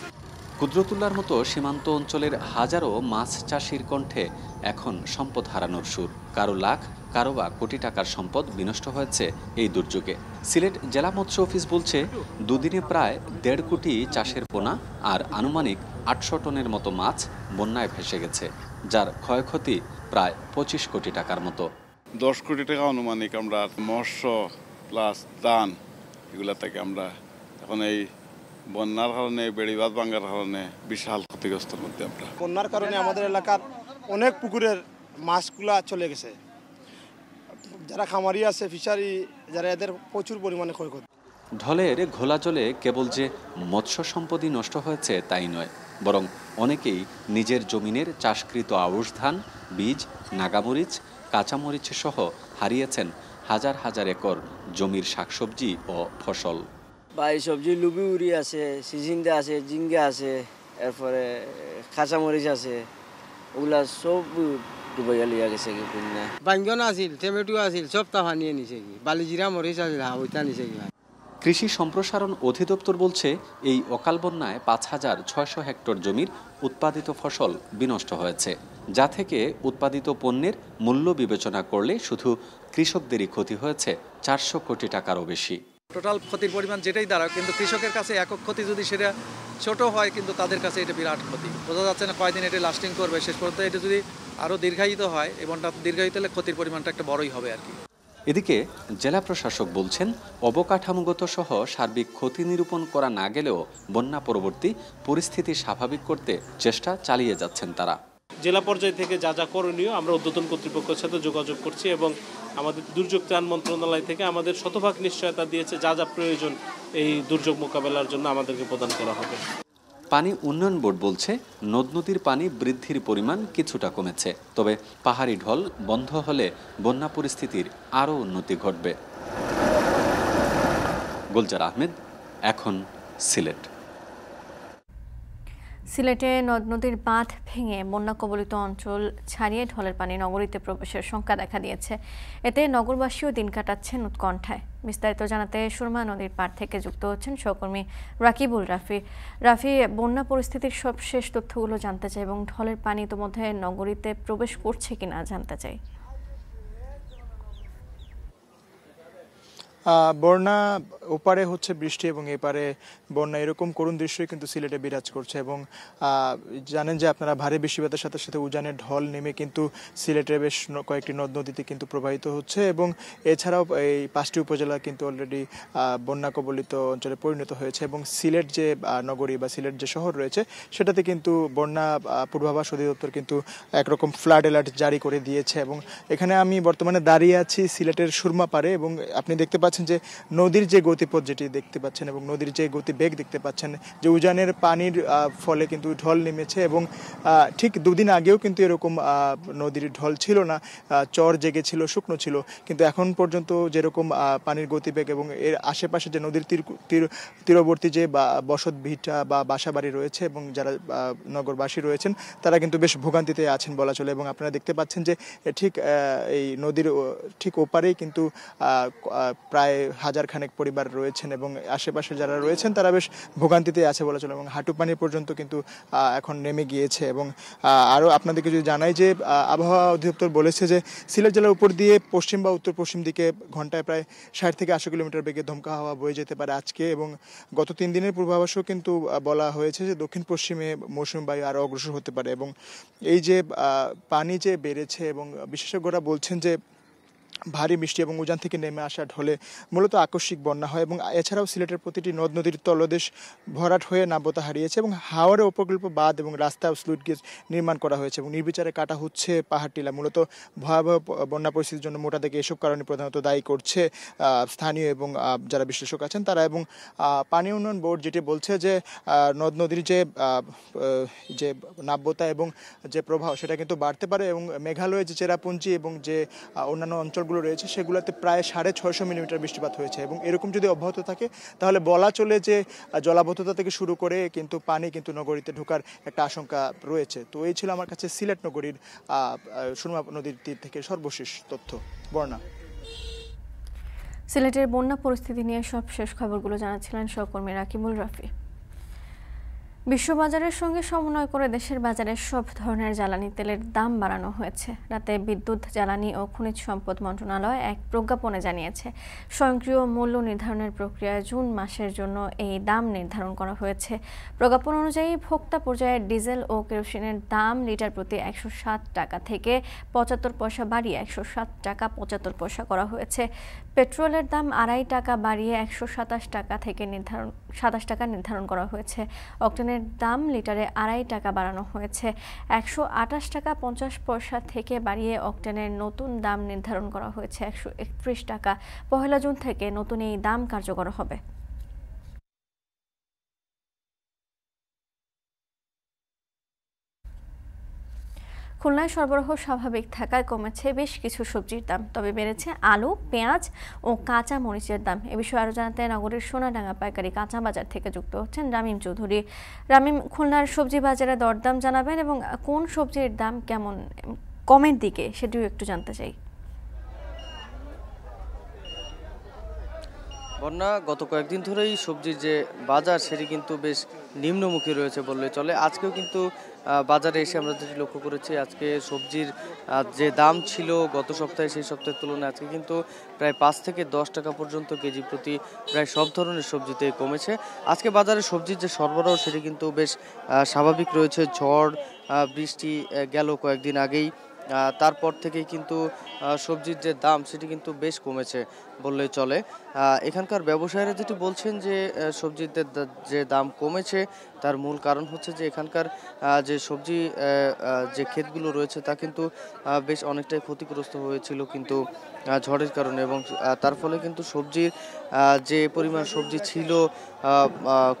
কুদরতুল্লাহর মতো সীমান্ত অঞ্চলের হাজারো মাছ চাষির কণ্ঠে এখন সম্পদ হারানোর সুর। কারো লাখ, কারো বা কোটি টাকার সম্পদ বিনষ্ট হয়েছে এই দুর্যোগে। সিলেট জেলা মৎস্য অফিস বলছে 2 দিনে প্রায় 1.5 কোটি চাষের পোনা আর আনুমানিক 800 টনের মতো মাছ বন্যায় ভেসে গেছে, যার ক্ষয়ক্ষতি প্রায় 25 কোটি টাকার মতো। 10 কোটি টাকা আনুমানিক আমরা মৎস্য প্লাস ধান এগুলা থেকে আমরা এখন এই বন্যার কারণে বেড়িবাঁধ ভাঙার কারণে বিশাল ক্ষতিগ্রস্তের মধ্যে আমরা। বন্যার কারণে আমাদের এলাকার অনেক পুকুরের মাছগুলা চলে গেছে, যারা খামারি আছে ফিশারি যারা এদের প্রচুর পরিমাণে ক্ষয়ক্ষতি। ঢলের ঘোলা জলে কেবল যে মৎস্য সম্পদই নষ্ট হয়েছে তাই নয়, বরং অনেকেই নিজের জমিনের চাষকৃত আউশ ধান, বীজ, নাগামরিচ, কাঁচামরিচ সহ হারিয়েছেন হাজার হাজার একর জমির শাকসবজি ও ফসল। বা এই সবজি লুবি উড়ি আছে, সিজিন্দা আছে, জিঙ্গা আছে, এরপরে কাঁচামরিচ আছে, ওগুলা সব ডুবাইয়া লিয়া গেছে কি না। বাইঙ্গন আছিল, টমেটো আছিল, সব তাহা নিয়ে নিছে কি, বালিজিরা মরিচ আছিল, ওইটা নিছে কি। কৃষি সম্প্রসারণ অধিদপ্তর বলছে এই অকাল বন্যায় ৫,৬০০ হেক্টর জমির উৎপাদিত ফসল বিনষ্ট হয়েছে, যা থেকে উৎপাদিত পণ্যের মূল্য বিবেচনা করলে শুধু কৃষকদেরই ক্ষতি হয়েছে ৪০০ কোটি টাকারও বেশি। টোটাল ক্ষতির পরিমাণ যেটাই দাঁড়ায়, কিন্তু কৃষকের কাছে একক ক্ষতি যদি সেটা ছোট হয়, কিন্তু তাদের কাছে এটা বিরাট ক্ষতি। বোঝা যাচ্ছে না কয়দিন এটা লাস্টিং করবে, শেষ পর্যন্ত এটা যদি আরও দীর্ঘায়িত হয়, এবংটা দীর্ঘায়িত হলে ক্ষতির পরিমাণটা একটা বড়ই হবে আর কি। এদিকে জেলা প্রশাসক বলছেন, অবকাঠামোগত সহ সার্বিক ক্ষতি নিরূপণ করা না গেলেও বন্যা পরবর্তী পরিস্থিতি স্বাভাবিক করতে চেষ্টা চালিয়ে যাচ্ছেন তারা। জেলা পর্যায় থেকে যা যা করণীয় আমরা ঊর্ধ্বতন কর্তৃপক্ষের সাথে যোগাযোগ করছি এবং আমাদের দুর্যোগ ত্রাণ মন্ত্রণালয় থেকে আমাদের শতভাগ নিশ্চয়তা দিয়েছে যা যা প্রয়োজন এই দুর্যোগ মোকাবেলার জন্য আমাদেরকে প্রদান করা হবে। পানি উন্নয়ন বোর্ড বলছে, নদ নদীর পানি বৃদ্ধির পরিমাণ কিছুটা কমেছে, তবে পাহাড়ি ঢল বন্ধ হলে বন্যা পরিস্থিতির আরও উন্নতি ঘটবে। গুলজার আহমেদ, এখন সিলেট। সিলেটে নদ নদীর বাঁধ ভেঙে বন্যা কবলিত অঞ্চল ছাড়িয়ে ঢলের পানি নগরীতে প্রবেশের শঙ্কা দেখা দিয়েছে। এতে নগরবাসীও দিন কাটাচ্ছেন উৎকণ্ঠায়। বিস্তারিত জানাতে সুরমা নদীর পাড় থেকে যুক্ত হচ্ছেন সহকর্মী রাকিবুল রাফি। রাফি, বন্যা পরিস্থিতির সবশেষ তথ্যগুলো জানতে চাই এবং ঢলের পানি ইতোমধ্যে নগরীতে প্রবেশ করছে কিনা জানতে চাই। বন্যা ওপারে হচ্ছে বৃষ্টি এবং এপারে বন্যা, এরকম করুণ দৃশ্যই কিন্তু সিলেটে বিরাজ করছে। এবং জানেন যে আপনারা ভারী বৃষ্টিপাতের সাথে সাথে উজানের ঢল নেমে কিন্তু সিলেটের বেশ কয়েকটি নদ নদীতে কিন্তু প্রবাহিত হচ্ছে এবং এছাড়াও এই 5টি উপজেলা কিন্তু অলরেডি বন্যা কবলিত অঞ্চলে পরিণত হয়েছে। এবং সিলেট যে নগরী বা সিলেট যে শহর রয়েছে সেটাতে কিন্তু বন্যা পূর্বাভাস অধিদপ্তর কিন্তু একরকম ফ্লাড অ্যালার্ট জারি করে দিয়েছে। এবং এখানে আমি বর্তমানে দাঁড়িয়ে আছি সিলেটের সুরমা পাড়ে এবং আপনি দেখতে পাচ্ছেন যে নদীর যে গতিপথ যেটি দেখতে পাচ্ছেন এবং নদীর যে গতিবেগ দেখতে পাচ্ছেন, যে উজানের পানির ফলে কিন্তু ঢল নেমেছে এবং ঠিক দুদিন আগেও কিন্তু এরকম নদীর ঢল ছিল না, চর জেগেছিল, শুকনো ছিল। কিন্তু এখন পর্যন্ত যেরকম পানির গতিবেগ এবং এর আশেপাশে যে নদীর তীরবর্তী যে বসত ভিটা বা বাসাবাড়ি রয়েছে এবং যারা নগরবাসী রয়েছেন তারা কিন্তু বেশ ভোগান্তিতে আছেন বলা চলে। এবং আপনারা দেখতে পাচ্ছেন যে ঠিক এই নদীর ঠিক ওপারেই কিন্তু প্রায় 1000 খানেক পরিবার রয়েছেন এবং আশেপাশে যারা রয়েছেন তারা বেশ ভোগান্তিতে আছে বলা চলে এবং হাঁটু পানি পর্যন্ত কিন্তু এখন নেমে গিয়েছে। এবং আরও আপনাদেরকে যদি জানাই যে আবহাওয়া অধিদপ্তর বলেছে যে সিলেট জেলার উপর দিয়ে পশ্চিম বা উত্তর পশ্চিম দিকে ঘন্টায় প্রায় 60 থেকে 80 কিলোমিটার বেগে দমকা হাওয়া বয়ে যেতে পারে আজকে। এবং গত 3 দিনের পূর্বাভাসও কিন্তু বলা হয়েছে যে দক্ষিণ পশ্চিমে মৌসুমী বায়ু আরও অগ্রসর হতে পারে। এবং এই যে পানি যে বেড়েছে এবং বিশেষজ্ঞরা বলছেন যে ভারী বৃষ্টি এবং উজান থেকে নেমে আসা ঢলে মূলত আকস্মিক বন্যা হয় এবং এছাড়াও সিলেটের প্রতিটি নদ নদীর তলদেশ ভরাট হয়ে নাব্যতা হারিয়েছে এবং হাওরে উপকূল্প বাঁধ এবং রাস্তা ও স্লুইস গেজ নির্মাণ করা হয়েছে এবং নির্বিচারে কাটা হচ্ছে পাহাড় টিলা। মূলত ভয়াবহ বন্যা পরিস্থিতির জন্য মোটা থেকে এসব কারণে প্রধানত দায়ী করছে স্থানীয় এবং যারা বিশ্লেষক আছেন তারা। এবং পানি উন্নয়ন বোর্ড যেটি বলছে যে নদ নদীর যে নাব্যতা এবং যে প্রবাহ সেটা কিন্তু বাড়তে পারে এবং মেঘালয়ের যে চেরাপুঞ্জি এবং যে অন্যান্য অঞ্চলগুলো রয়েছে সেগুলোতে প্রায় 650 মিলিমিটার বৃষ্টিপাত হয়েছে। এবং এরকম যদি অব্যাহত থাকে তাহলে বলা চলে যে জলাবদ্ধতা থেকে শুরু করে কিন্তু পানি কিন্তু নগরীতে ঢোকার একটা আশঙ্কা রয়েছে। তো এই ছিল আমার কাছে সিলেট নগরীর সুরমা নদীর তীর থেকে সর্বশেষ তথ্য। বর্ণা। সিলেটের বন্যা পরিস্থিতি নিয়ে সব শেষ খবরগুলো জানাচ্ছিলেন সহকর্মী রাকিবুল রাফি। বিশ্ববাজারের সঙ্গে সমন্বয় করে দেশের বাজারে সব ধরনের জ্বালানি তেলের দাম বাড়ানো হয়েছে। রাতে বিদ্যুৎ, জ্বালানি ও খনিজ সম্পদ মন্ত্রণালয় এক প্রজ্ঞাপনে জানিয়েছে, স্বয়ংক্রিয় মূল্য নির্ধারণের প্রক্রিয়ায় জুন মাসের জন্য এই দাম নির্ধারণ করা হয়েছে। প্রজ্ঞাপন অনুযায়ী ভোক্তা পর্যায়ে ডিজেল ও কেরোসিনের দাম লিটার প্রতি 107 টাকা থেকে 75 পয়সা বাড়িয়ে 107 টাকা 75 পয়সা করা হয়েছে। পেট্রোলের দাম 2.5 টাকা বাড়িয়ে 127 টাকা থেকে 27 টাকা নির্ধারণ করা হয়েছে। অক্টেনের দাম লিটারে 2.5 টাকা বাড়ানো হয়েছে। 128 টাকা 50 পয়সা থেকে বাড়িয়ে অক্টেনের নতুন দাম নির্ধারণ করা হয়েছে 131 টাকা। 1 জুন থেকে নতুন এই দাম কার্যকর হবে। খুলনায় সরবরাহ স্বাভাবিক থাকায় কমেছে বেশ কিছু সবজির দাম, তবে বেড়েছে আলু, পেঁয়াজ ও কাঁচা মরিচের দাম। এ বিষয়ে আরও জানাতে নগরীর সোনাডাঙ্গা পাইকারি কাঁচা বাজার থেকে যুক্ত হচ্ছেন রামিম চৌধুরী। রামিম, খুলনার সবজি বাজারে দরদাম জানাবেন এবং কোন সবজির দাম কেমন কমের দিকে সেটিও একটু জানতে চাই। বন্যা গত কয়েকদিন ধরেই সবজির যে বাজার সেটি কিন্তু বেশ নিম্নমুখী রয়েছে বললে চলে। আজকেও কিন্তু বাজারে এসে আমরা যেটি লক্ষ্য করেছি, আজকে সবজির যে দাম ছিল গত সপ্তাহে সেই সপ্তাহের তুলনায় আজকে কিন্তু প্রায় 5 থেকে 10 টাকা পর্যন্ত কেজি প্রতি প্রায় সব ধরনের সবজিতে কমেছে। আজকে বাজারে সবজির যে সরবরাহ সেটি কিন্তু বেশ স্বাভাবিক রয়েছে। ঝড় বৃষ্টি গেল কয়েকদিন আগেই, তারপর থেকেই কিন্তু সবজির যে দাম সেটি কিন্তু বেশ কমেছে বললেই চলে। এখানকার ব্যবসায়ীরা যেটি বলছেন যে সবজির যে দাম কমেছে তার মূল কারণ হচ্ছে যে এখানকার যে সবজি যে ক্ষেতগুলো রয়েছে তা কিন্তু বেশ অনেকটাই ক্ষতিগ্রস্ত হয়েছিল কিন্তু ঝড়ের কারণে, এবং তার ফলে কিন্তু সবজির যে পরিমাণ সবজি ছিল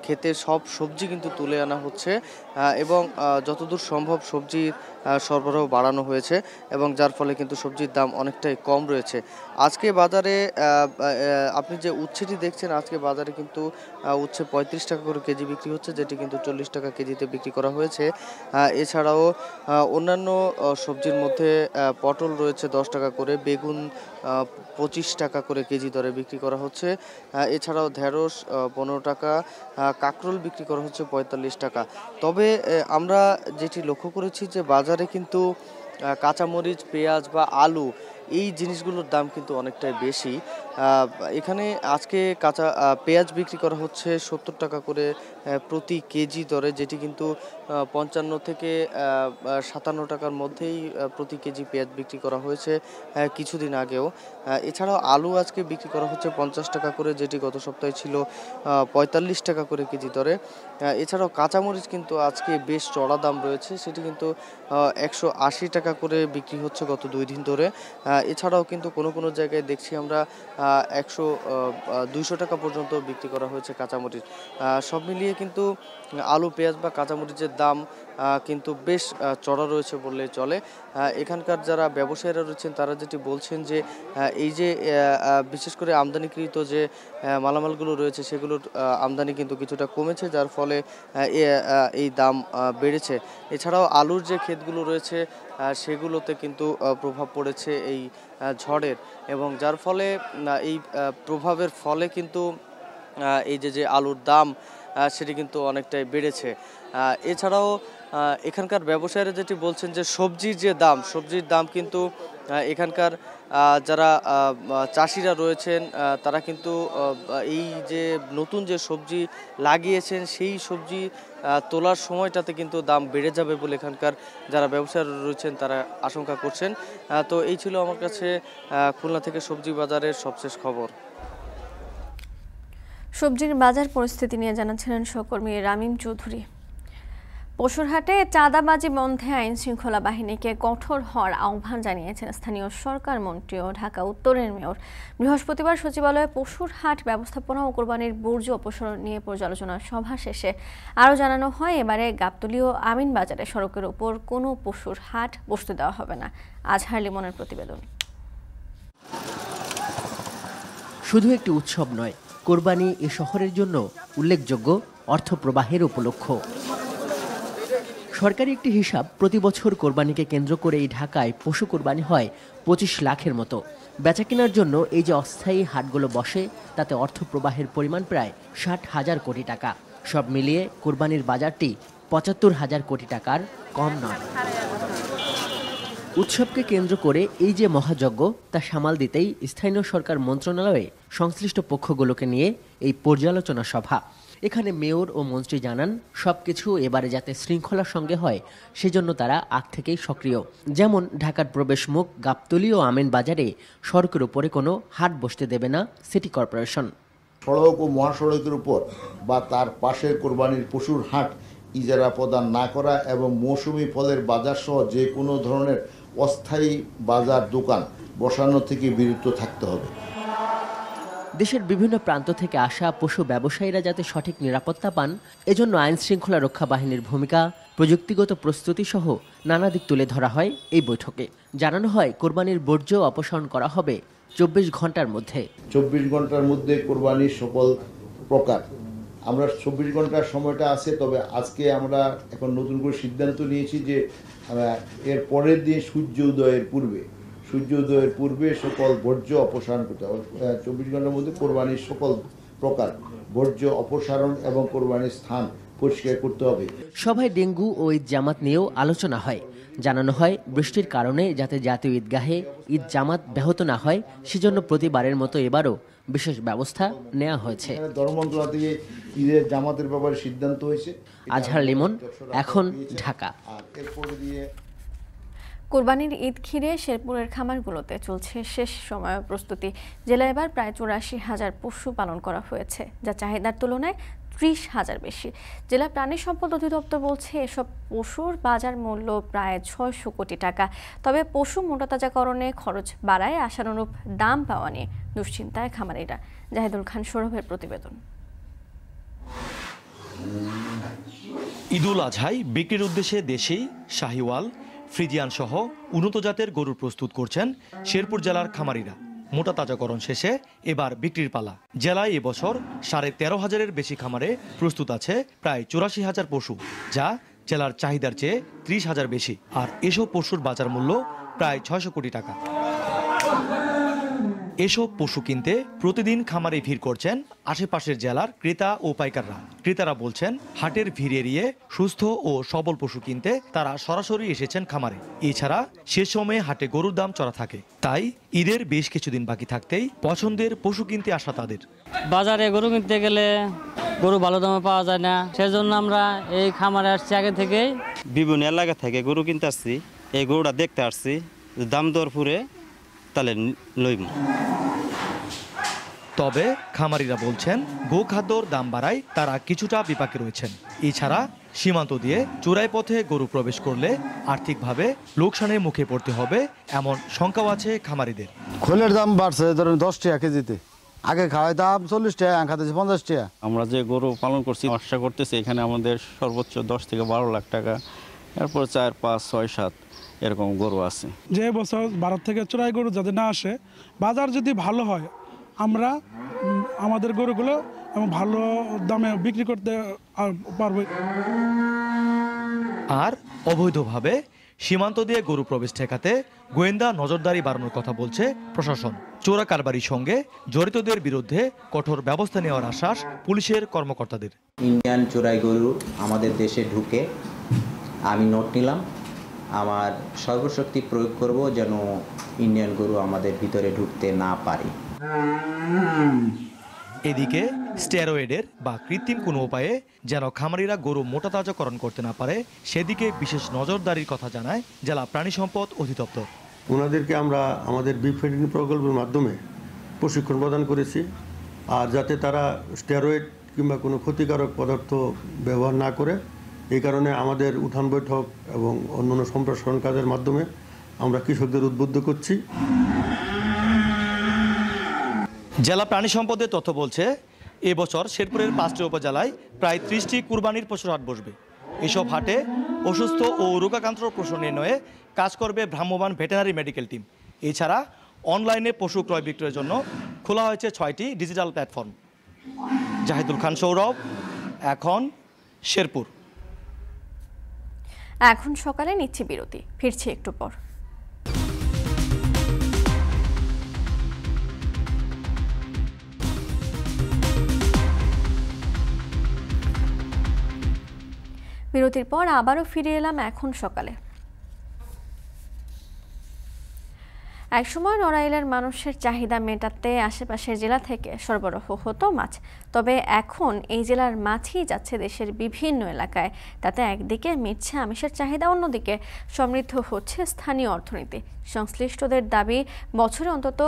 ক্ষেতে সব সবজি কিন্তু তুলে আনা হচ্ছে এবং যতদূর সম্ভব সবজির সরবরাহ বাড়ানো হয়েছে এবং যার ফলে কিন্তু সবজির দাম অনেকটাই কম রয়েছে। আজকে বাজারে আপনি যে উচ্ছেটি দেখছেন, আজকে বাজারে কিন্তু উচ্ছে 35 টাকা করে কেজি বিক্রি হচ্ছে, যেটি কিন্তু 40 টাকা কেজিতে বিক্রি করা হয়েছে। এছাড়াও অন্যান্য সবজির মধ্যে পটল রয়েছে 10 টাকা করে, বেগুন 25 টাকা করে কেজি দরে বিক্রি করা হচ্ছে। এছাড়াও ঢেঁড়স 15 টাকা, কাঁকরোল বিক্রি করা হচ্ছে 45 টাকা। তবে আমরা যেটি লক্ষ্য করেছি যে বাজারে কিন্তু কাঁচামরিচ, পেঁয়াজ বা আলু এই জিনিসগুলোর দাম কিন্তু অনেকটাই বেশি। এখানে আজকে কাঁচা পেঁয়াজ বিক্রি করা হচ্ছে 70 টাকা করে প্রতি কেজি দরে, যেটি কিন্তু 55 থেকে 57 টাকার মধ্যেই প্রতি কেজি পেঁয়াজ বিক্রি করা হয়েছে কিছুদিন আগেও। এছাড়াও আলু আজকে বিক্রি করা হচ্ছে 50 টাকা করে, যেটি গত সপ্তাহে ছিল 45 টাকা করে কেজি দরে। এছাড়াও কাঁচামরিচ কিন্তু আজকে বেশ চড়া দাম রয়েছে, সেটি কিন্তু 180 টাকা করে বিক্রি হচ্ছে গত 2 দিন ধরে। এছাড়াও কিন্তু কোনো জায়গায় দেখছি আমরা 200 টাকা পর্যন্ত বিক্রি করা হয়েছে কাঁচামরিচ। সব মিলিয়ে কিন্তু আলু, পেঁয়াজ বা কাঁচামরিচের দাম কিন্তু বেশ চড়া রয়েছে বললেই চলে। এখানকার যারা ব্যবসায়ীরা রয়েছেন তারা যেটি বলছেন যে এই যে বিশেষ করে আমদানিকৃত যে মালামালগুলো রয়েছে সেগুলোর আমদানি কিন্তু কিছুটা কমেছে, যার ফলে এই দাম বেড়েছে। এছাড়াও আলুর যে ক্ষেতগুলো রয়েছে সেগুলোতে কিন্তু প্রভাব পড়েছে এই ঝড়ের, এবং যার ফলে এই প্রভাবের ফলে কিন্তু এই যে আলুর দাম সেটি কিন্তু অনেকটাই বেড়েছে। এছাড়াও এখানকার ব্যবসায়ীরা যেটি বলছেন যে সবজির দাম কিন্তু এখানকার যারা চাষিরা রয়েছেন তারা কিন্তু এই যে নতুন যে সবজি লাগিয়েছেন সেই সবজি তোলার সময়টাতে কিন্তু দাম বেড়ে যাবে বলে এখানকার যারা ব্যবসায়ীরা রয়েছেন তারা আশঙ্কা করছেন। তো এই ছিল আমার কাছে খুলনা থেকে সবজি বাজারের সবশেষ খবর। সবজির বাজার পরিস্থিতি নিয়ে জানাচ্ছিলেন সহকর্মী রামিম চৌধুরী। পশুরহাটে চাঁদাবাজি বন্ধে আইন শৃঙ্খলা বাহিনীকে কঠোর হওয়ার আহ্বান জানিয়েছেন স্থানীয় সরকার মন্ত্রী ও ঢাকা উত্তরের মেয়র। বৃহস্পতিবার সচিবালয়ে পশুরহাট ব্যবস্থাপনা ও কোরবানির বর্জ্য অপসারণ নিয়ে পর্যালোচনা সভা শেষে আরও জানানো হয়, এবারে গাবতলী ও আমিন বাজারে সড়কের উপর কোনো পশুর হাট বসতে দেওয়া হবে না। আজহার লিমনের প্রতিবেদন। শুধু একটি উৎসব নয়, কোরবানি এ শহরের জন্য উল্লেখযোগ্য অর্থপ্রবাহের উপলক্ষ। সরকারি একটি হিসাব, প্রতি বছর কোরবানিকে কেন্দ্র করে এই ঢাকায় পশু কোরবানি হয় 25 লাখের মতো। বেচা কেনার জন্য এই যে অস্থায়ী হাটগুলো বসে তাতে অর্থপ্রবাহের পরিমাণ প্রায় 60,000 কোটি টাকা। সব মিলিয়ে কোরবানির বাজারটি ৭৫,০০০ কোটি টাকার কম নয়। উৎসবকে কেন্দ্র করে এই যে মহাযজ্ঞ তা সামাল দিতেই স্থানীয় সরকার মন্ত্রণালয়ে সংশ্লিষ্ট পক্ষগুলোকে নিয়ে এই পর্যালোচনা সভা। এখানে মেয়র ও মন্ত্রী জানান সবকিছু এবারে যাতে শৃঙ্খলার সঙ্গে হয় সেজন্য তারা আগ থেকেই সক্রিয়। যেমন ঢাকার প্রবেশমুখ গাবতলী ও আমিন বাজারে সড়কের উপরে কোনো হাট বসতে দেবে না সিটি কর্পোরেশন। সড়ক ও মহাসড়কের উপর বা তার পাশের কোরবানির পশুর হাট ইজারা প্রদান না করা এবং মৌসুমি ফলের বাজার সহ যে কোনো ধরনের অস্থায়ী বাজার দোকান বসানো থেকে বিরত থাকতে হবে। দেশের বিভিন্ন প্রান্ত থেকে আসা পশু ব্যবসায়ীরা যাতে সঠিক নিরাপত্তা পান এজন্য আইন শৃঙ্খলা রক্ষা বাহিনীর ভূমিকা, প্রযুক্তিগত প্রস্তুতি সহ নানা দিক তুলে ধরা হয় এই বৈঠকে। জানানো হয় কোরবানির বর্জ্য অপসারণ করা হবে ২৪ ঘন্টার মধ্যে। ২৪ ঘন্টার মধ্যে কোরবানির সকল প্রকার আমরা ২৪ ঘন্টার সময়টা আছে, তবে আজকে আমরা এখন নতুন করে সিদ্ধান্ত নিয়েছি যে এর পরের দিন সূর্য উদয়ের পূর্বে সকল বর্জ্য অপসারণ করতে হবে। ২৪ ঘন্টার মধ্যে কোরবানির সকল প্রকার বর্জ্য অপসারণ এবং কোরবানির স্থান পরিষ্কার করতে হবে। সভায় ডেঙ্গু ও ঈদ জামাত নিয়েও আলোচনা হয়। জানানো হয় বৃষ্টির কারণে যাতে জাতীয় ঈদগাহে ঈদ জামাত ব্যাহত না হয় সেজন্য প্রতিবারের মতো এবারও বিশেষ ব্যবস্থা নেওয়া হয়েছে। ধর্ম মন্ত্রণালয় থেকে ঈদের জামাতের ব্যাপারে সিদ্ধান্ত হয়েছে। আজহার লিমন, এখন ঢাকা। কোরবানির ঈদ ঘিরে শেরপুরের খামারগুলোতে চলছে শেষ সময় প্রস্তুতি। জেলায় এবার প্রায় ৮৪,০০০ পশু পালন করা হয়েছে, যা চাহিদার তুলনায় ৩০,০০০ বেশি। জেলা প্রাণী সম্পদ অধিদপ্তর বলছে এসব পশুর বাজার মূল্য প্রায় ৬০০ কোটি টাকা। তবে পশু মোটাতাজাকরণে খরচ বাড়ায় আশানুরূপ দাম পাওয়া নিয়ে দুশ্চিন্তায় খামারিরা। জাহিদুল খান সৌরভের প্রতিবেদন। ঈদুল আজহায় বিক্রির উদ্দেশ্যে দেশি, শাহিওয়াল, ফ্রিজিয়ান সহ উন্নত জাতের গরু প্রস্তুত করছেন শেরপুর জেলার খামারিরা। মোটা তাজাকরণ শেষে এবার বিক্রির পালা। জেলায় এবছর ১৩,৫০০-এর বেশি খামারে প্রস্তুত আছে প্রায় ৮৪,০০০ পশু, যা জেলার চাহিদার চেয়ে ৩০,০০০ বেশি। আর এসব পশুর বাজার মূল্য প্রায় ৬০০ কোটি টাকা। এসব পশু কিনতে প্রতিদিন খামারে ভিড় করছেন আশেপাশের জেলার ক্রেতা ও পাইকাররা। ক্রেতারা বলছেন হাটের ভিড় এড়িয়ে সুস্থ ও সবল পশু কিনতে তারা সরাসরি এসেছেন খামারে। এছাড়া শেষ সময়ে হাটে গরুর দাম চড়া থাকে, তাই ঈদের বেশ কিছুদিন বাকি থাকতেই পছন্দের পশু কিনতে আসা তাদের। বাজারে গরু কিনতে গেলে গরু ভালো দামে পাওয়া যায় না, সেজন্য আমরা এই খামারে আসছি আগে থেকেই। বিভিন্ন এলাকা থেকে গরু কিনতে আসছি, এই গরুটা দেখতে আসছি, দাম দর ফুরে তাহলে লইব। তবে খামারিরা বলছেন গোখাদ্যর দাম বাড়ায় তারা কিছুটা বিপাকে রয়েছেন। এছাড়া সীমান্ত দিয়ে চোরাই পথে গরু প্রবেশ করলে আর্থিকভাবে লোকসানের মুখে পড়তে হবে এমন শঙ্কাও আছে খামারিদের। খোলের দাম বাড়ছে, ধরেন 10 টাকা কেজিতে, আগে খাওয়াই দাম 40 টাকা, খাতেছে 50 টাকা। আমরা যে গরু পালন করছি আশা করতেছি এখানে আমাদের সর্বোচ্চ 10 থেকে 12 লাখ টাকা, এরপর 4, 5, 6, 7 এরকম গরু আছে। যে বছর ভারত থেকে চোরাই গরু যাতে না আসে, বাজার যদি ভালো হয় আমরা আমাদের গরুগুলো ভালো দামে বিক্রি করতে পারবো। আর অবৈধভাবে সীমান্ত দিয়ে গরু প্রবেশ ঠেকাতে গোয়েন্দা নজরদারি বাড়ানোর কথা বলছে প্রশাসন। চোরা কারবারির সঙ্গে জড়িতদের বিরুদ্ধে কঠোর ব্যবস্থা নেওয়ার আশ্বাস পুলিশের কর্মকর্তাদের। ইন্ডিয়ান চোরাই গরু আমাদের দেশে ঢুকে আমি নোট নিলাম, আমার সর্বশক্তি প্রয়োগ করব যেন ইন্ডিয়ান গরু আমাদের ভিতরে ঢুকতে না পারে। এদিকে স্টেরয়েডের বা কৃত্রিম কোনো উপায়ে যেন খামারিরা গরু মোটা তাজাকরণ করতে না পারে সেদিকে বিশেষ নজরদারির কথা জানায় জেলা প্রাণী সম্পদ অধিদপ্তর। ওনাদেরকে আমরা আমাদের বিফ ফিডিং প্রকল্পের মাধ্যমে প্রশিক্ষণ প্রদান করেছি, আর যাতে তারা স্টেরয়েড কিংবা কোনো ক্ষতিকারক পদার্থ ব্যবহার না করে, এই কারণে আমাদের উঠান বৈঠক এবং অন্যান্য সম্প্রসারণ কাজের মাধ্যমে আমরা কৃষকদের উদ্বুদ্ধ করছি। জেলা প্রাণী সম্পদের তথ্য বলছে এবছর শেরপুরের 5টি উপজেলায় প্রায় 30টি কুরবানির পশুর হাট বসবে। এসব হাটে অসুস্থ ও রোগাক্রান্ত পশু নির্ণয়ে কাজ করবে ভ্রাম্যমাণ ভেটেরিনারি মেডিকেল টিম। এছাড়া অনলাইনে পশু ক্রয় বিক্রয়ের জন্য খোলা হয়েছে 6টি ডিজিটাল প্ল্যাটফর্ম। জাহিদুল খান সৌরভ, এখন শেরপুর। এখন সকালে নিচ্ছে বিরতি, ফিরছি একটু পর। বিরতির পর আবারও ফিরে এলাম এখন সকালে। একসময় নড়াইলের মানুষের চাহিদা মেটাতে আশেপাশের জেলা থেকে সরবরাহ হতো মাছ, তবে এখন এই জেলার মাছই যাচ্ছে দেশের বিভিন্ন এলাকায়। তাতে একদিকে মিটছে আমিষের চাহিদা, অন্যদিকে সমৃদ্ধ হচ্ছে স্থানীয় অর্থনীতি। সংশ্লিষ্টদের দাবি, বছরে অন্তত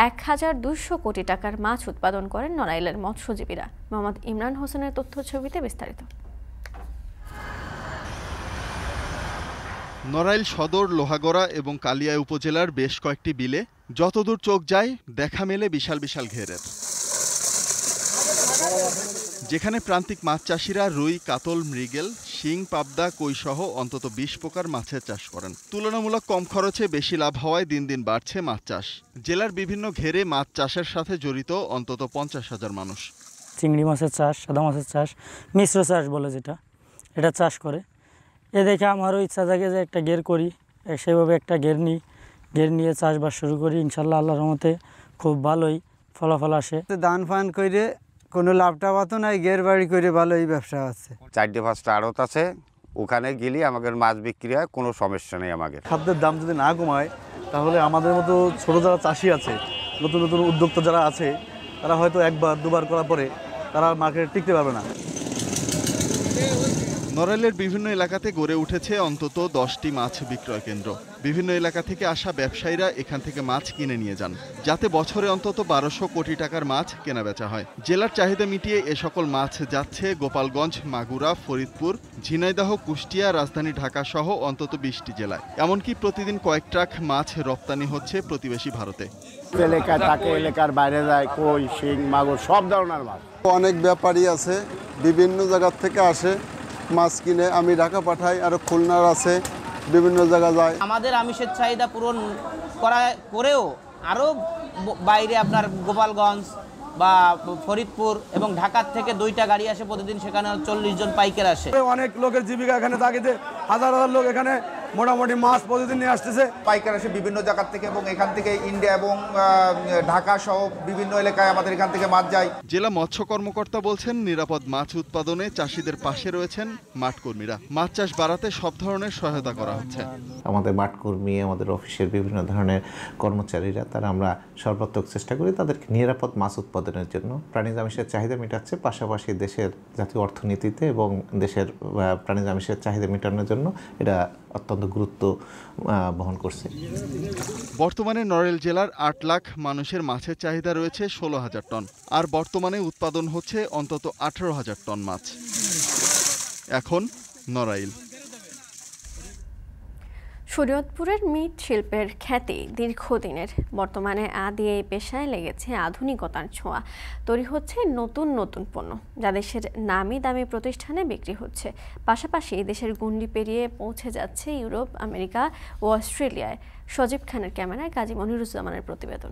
1200 কোটি টাকার মাছ উৎপাদন করেন নড়াইলের মৎস্যজীবীরা। মোহাম্মদ ইমরান হোসেনের তথ্য ছবিতে বিস্তারিত। নড়াইল সদর, লোহাগড়া এবং কালিয়া উপজেলার বেশ কয়েকটি বিলে যতদূর চোখ যায় দেখা মেলে বিশাল বিশাল ঘেরের, যেখানে প্রান্তিক মাছ চাষিরা রুই, কাতল, মৃগেল, শিং, পাবদা, কই সহ অন্তত 20 প্রকার মাছের চাষ করেন। তুলনামূলক কম খরচে বেশি লাভ হওয়ায় দিন দিন বাড়ছে মাছ চাষ। জেলার বিভিন্ন ঘেরে মাছ চাষের সাথে জড়িত অন্তত 50,000 মানুষ। চিংড়ি মাছের চাষ, সাদা মাছের চাষ, মিশ্র চাষ বলে যেটা, এটা চাষ করে। এ দেখে আমারও ইচ্ছা জাগে যে একটা গের করি, সেভাবে একটা গের নিয়ে চাষবাস শুরু করি। ইনশাল্লাহ আল্লাহর রহমতে খুব ভালোই ফলাফল আসে। দান ফান করে কোনো লাভটা পাতো না, গের বাড়ি করে ভালোই ব্যবসা আছে। 4-5টা আড়ত আছে, ওখানে গেলে আমাদের মাছ বিক্রি হয়, কোনো সমস্যা নেই। আমাদের খাদ্যের দাম যদি না কমায় তাহলে আমাদের মতো ছোট যারা চাষি আছে, নতুন নতুন উদ্যোক্তা যারা আছে, তারা হয়তো একবার দুবার করার পরে তারা মার্কেটে টিকতে পারবে না। নড়াইলের বিভিন্ন এলাকাতে গড়ে উঠেছে অন্তত 10টি মাছ বিক্রয় কেন্দ্র। বিভিন্ন এলাকা থেকে আসা ব্যবসায়ীরা এখান থেকে মাছ কিনে নিয়ে যান, যাতে বছরে অন্তত 1200 কোটি টাকার মাছ কেনা বেচা হয়। জেলার চাহিদা মিটিয়ে এ সকল মাছ যাচ্ছে গোপালগঞ্জ, মাগুরা, ফরিদপুর, ঝিনাইদহ, কুষ্টিয়া, রাজধানী ঢাকা সহ অন্তত 20টি জেলায়। এমনকি প্রতিদিন কয়েক ট্রাক মাছ রপ্তানি হচ্ছে প্রতিবেশী ভারতে। এলাকায় থাকে, এলাকার বাইরে যায়, কই, শিং, মাগুর সব ধরনের মাছ। অনেক ব্যাপারী আছে, বিভিন্ন জায়গার থেকে আসে মাছ কিনে। আমি ঢাকা পাঠাই, আর খুলনার আছে, বিভিন্ন জায়গা যায়। আমাদের আমিষের চাহিদা পূরণ করেও আরও বাইরে আপনার গোপালগঞ্জ বা ফরিদপুর এবং ঢাকার থেকে 2টা গাড়ি আসে প্রতিদিন, সেখানে 40 জন পাইকার আসে। অনেক লোকের জীবিকা এখানে থাকে, যে হাজার হাজার লোক এখানে মোটামুটি মাছ প্রতিদিন নিয়ে আসতেছে। পাইকার আসে বিভিন্ন জায়গা থেকে এবং এখান থেকে ইন্ডিয়া এবং ঢাকা সহ বিভিন্ন এলাকায় আমাদের এখান থেকে মাছ যায়। জেলা মৎস্য কর্মকর্তা বলছেন, নিরাপদ মাছ উৎপাদনে চাষিদের পাশে রয়েছেন মাঠকর্মীরা। মাছ চাষ বাড়াতে সব ধরনের সহায়তা করা হচ্ছে। আমাদের মাঠকর্মী, আমাদের অফিসের বিভিন্ন ধরনের কর্মচারীরা, তারা আমরা সর্বাত্মক চেষ্টা করি তাদেরকে নিরাপদ মাছ উৎপাদনের জন্য। প্রাণীজ আমিষের চাহিদা মেটাচ্ছে, পাশাপাশি দেশের জাতীয় অর্থনীতিতে এবং দেশের প্রাণীজ আমিষের চাহিদা মেটানোর জন্য এটা অত্যন্ত গুরুত্ব বহন করছে। বর্তমানে নড়াইল জেলার 8 লাখ মানুষের মাছের চাহিদা রয়েছে 16,000 টন, আর বর্তমানে উৎপাদন হচ্ছে অন্তত 18,000 টন মাছ। এখন নড়াইল। শরীয়তপুরের মৃৎ শিল্পের খ্যাতি দীর্ঘদিনের। বর্তমানে আদি এই পেশায় লেগেছে আধুনিকতার ছোঁয়া। তৈরি হচ্ছে নতুন নতুন পণ্য, যা দেশের নামি দামি প্রতিষ্ঠানে বিক্রি হচ্ছে। পাশাপাশি দেশের গণ্ডি পেরিয়ে পৌঁছে যাচ্ছে ইউরোপ, আমেরিকা ও অস্ট্রেলিয়ায়। সজীব খানের ক্যামেরায় কাজী মনিরুজ্জামানের প্রতিবেদন।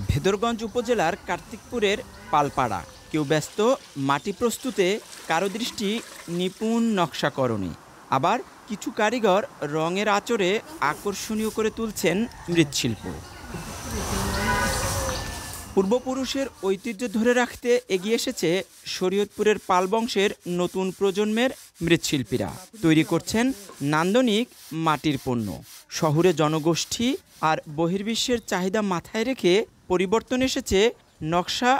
ভেদরগঞ্জ উপজেলার কার্তিকপুরের পালপাড়া। কেউ ব্যস্ত মাটি প্রস্তুতে, কারো দৃষ্টি নিপুণ নকশাকরণে, আবার কিছু কারিগর রঙের আঁচড়ে আকর্ষণীয় করে তুলছেন মৃৎশিল্প। পূর্বপুরুষের ঐতিহ্য ধরে রাখতে এগিয়ে এসেছে শরীয়তপুরের পাল বংশের নতুন প্রজন্মের মৃৎশিল্পীরা। তৈরি করছেন নান্দনিক মাটির পণ্য। শহুরে জনগোষ্ঠী আর বহির্বিশ্বের চাহিদা মাথায় রেখে পরিবর্তন এসেছে নকশা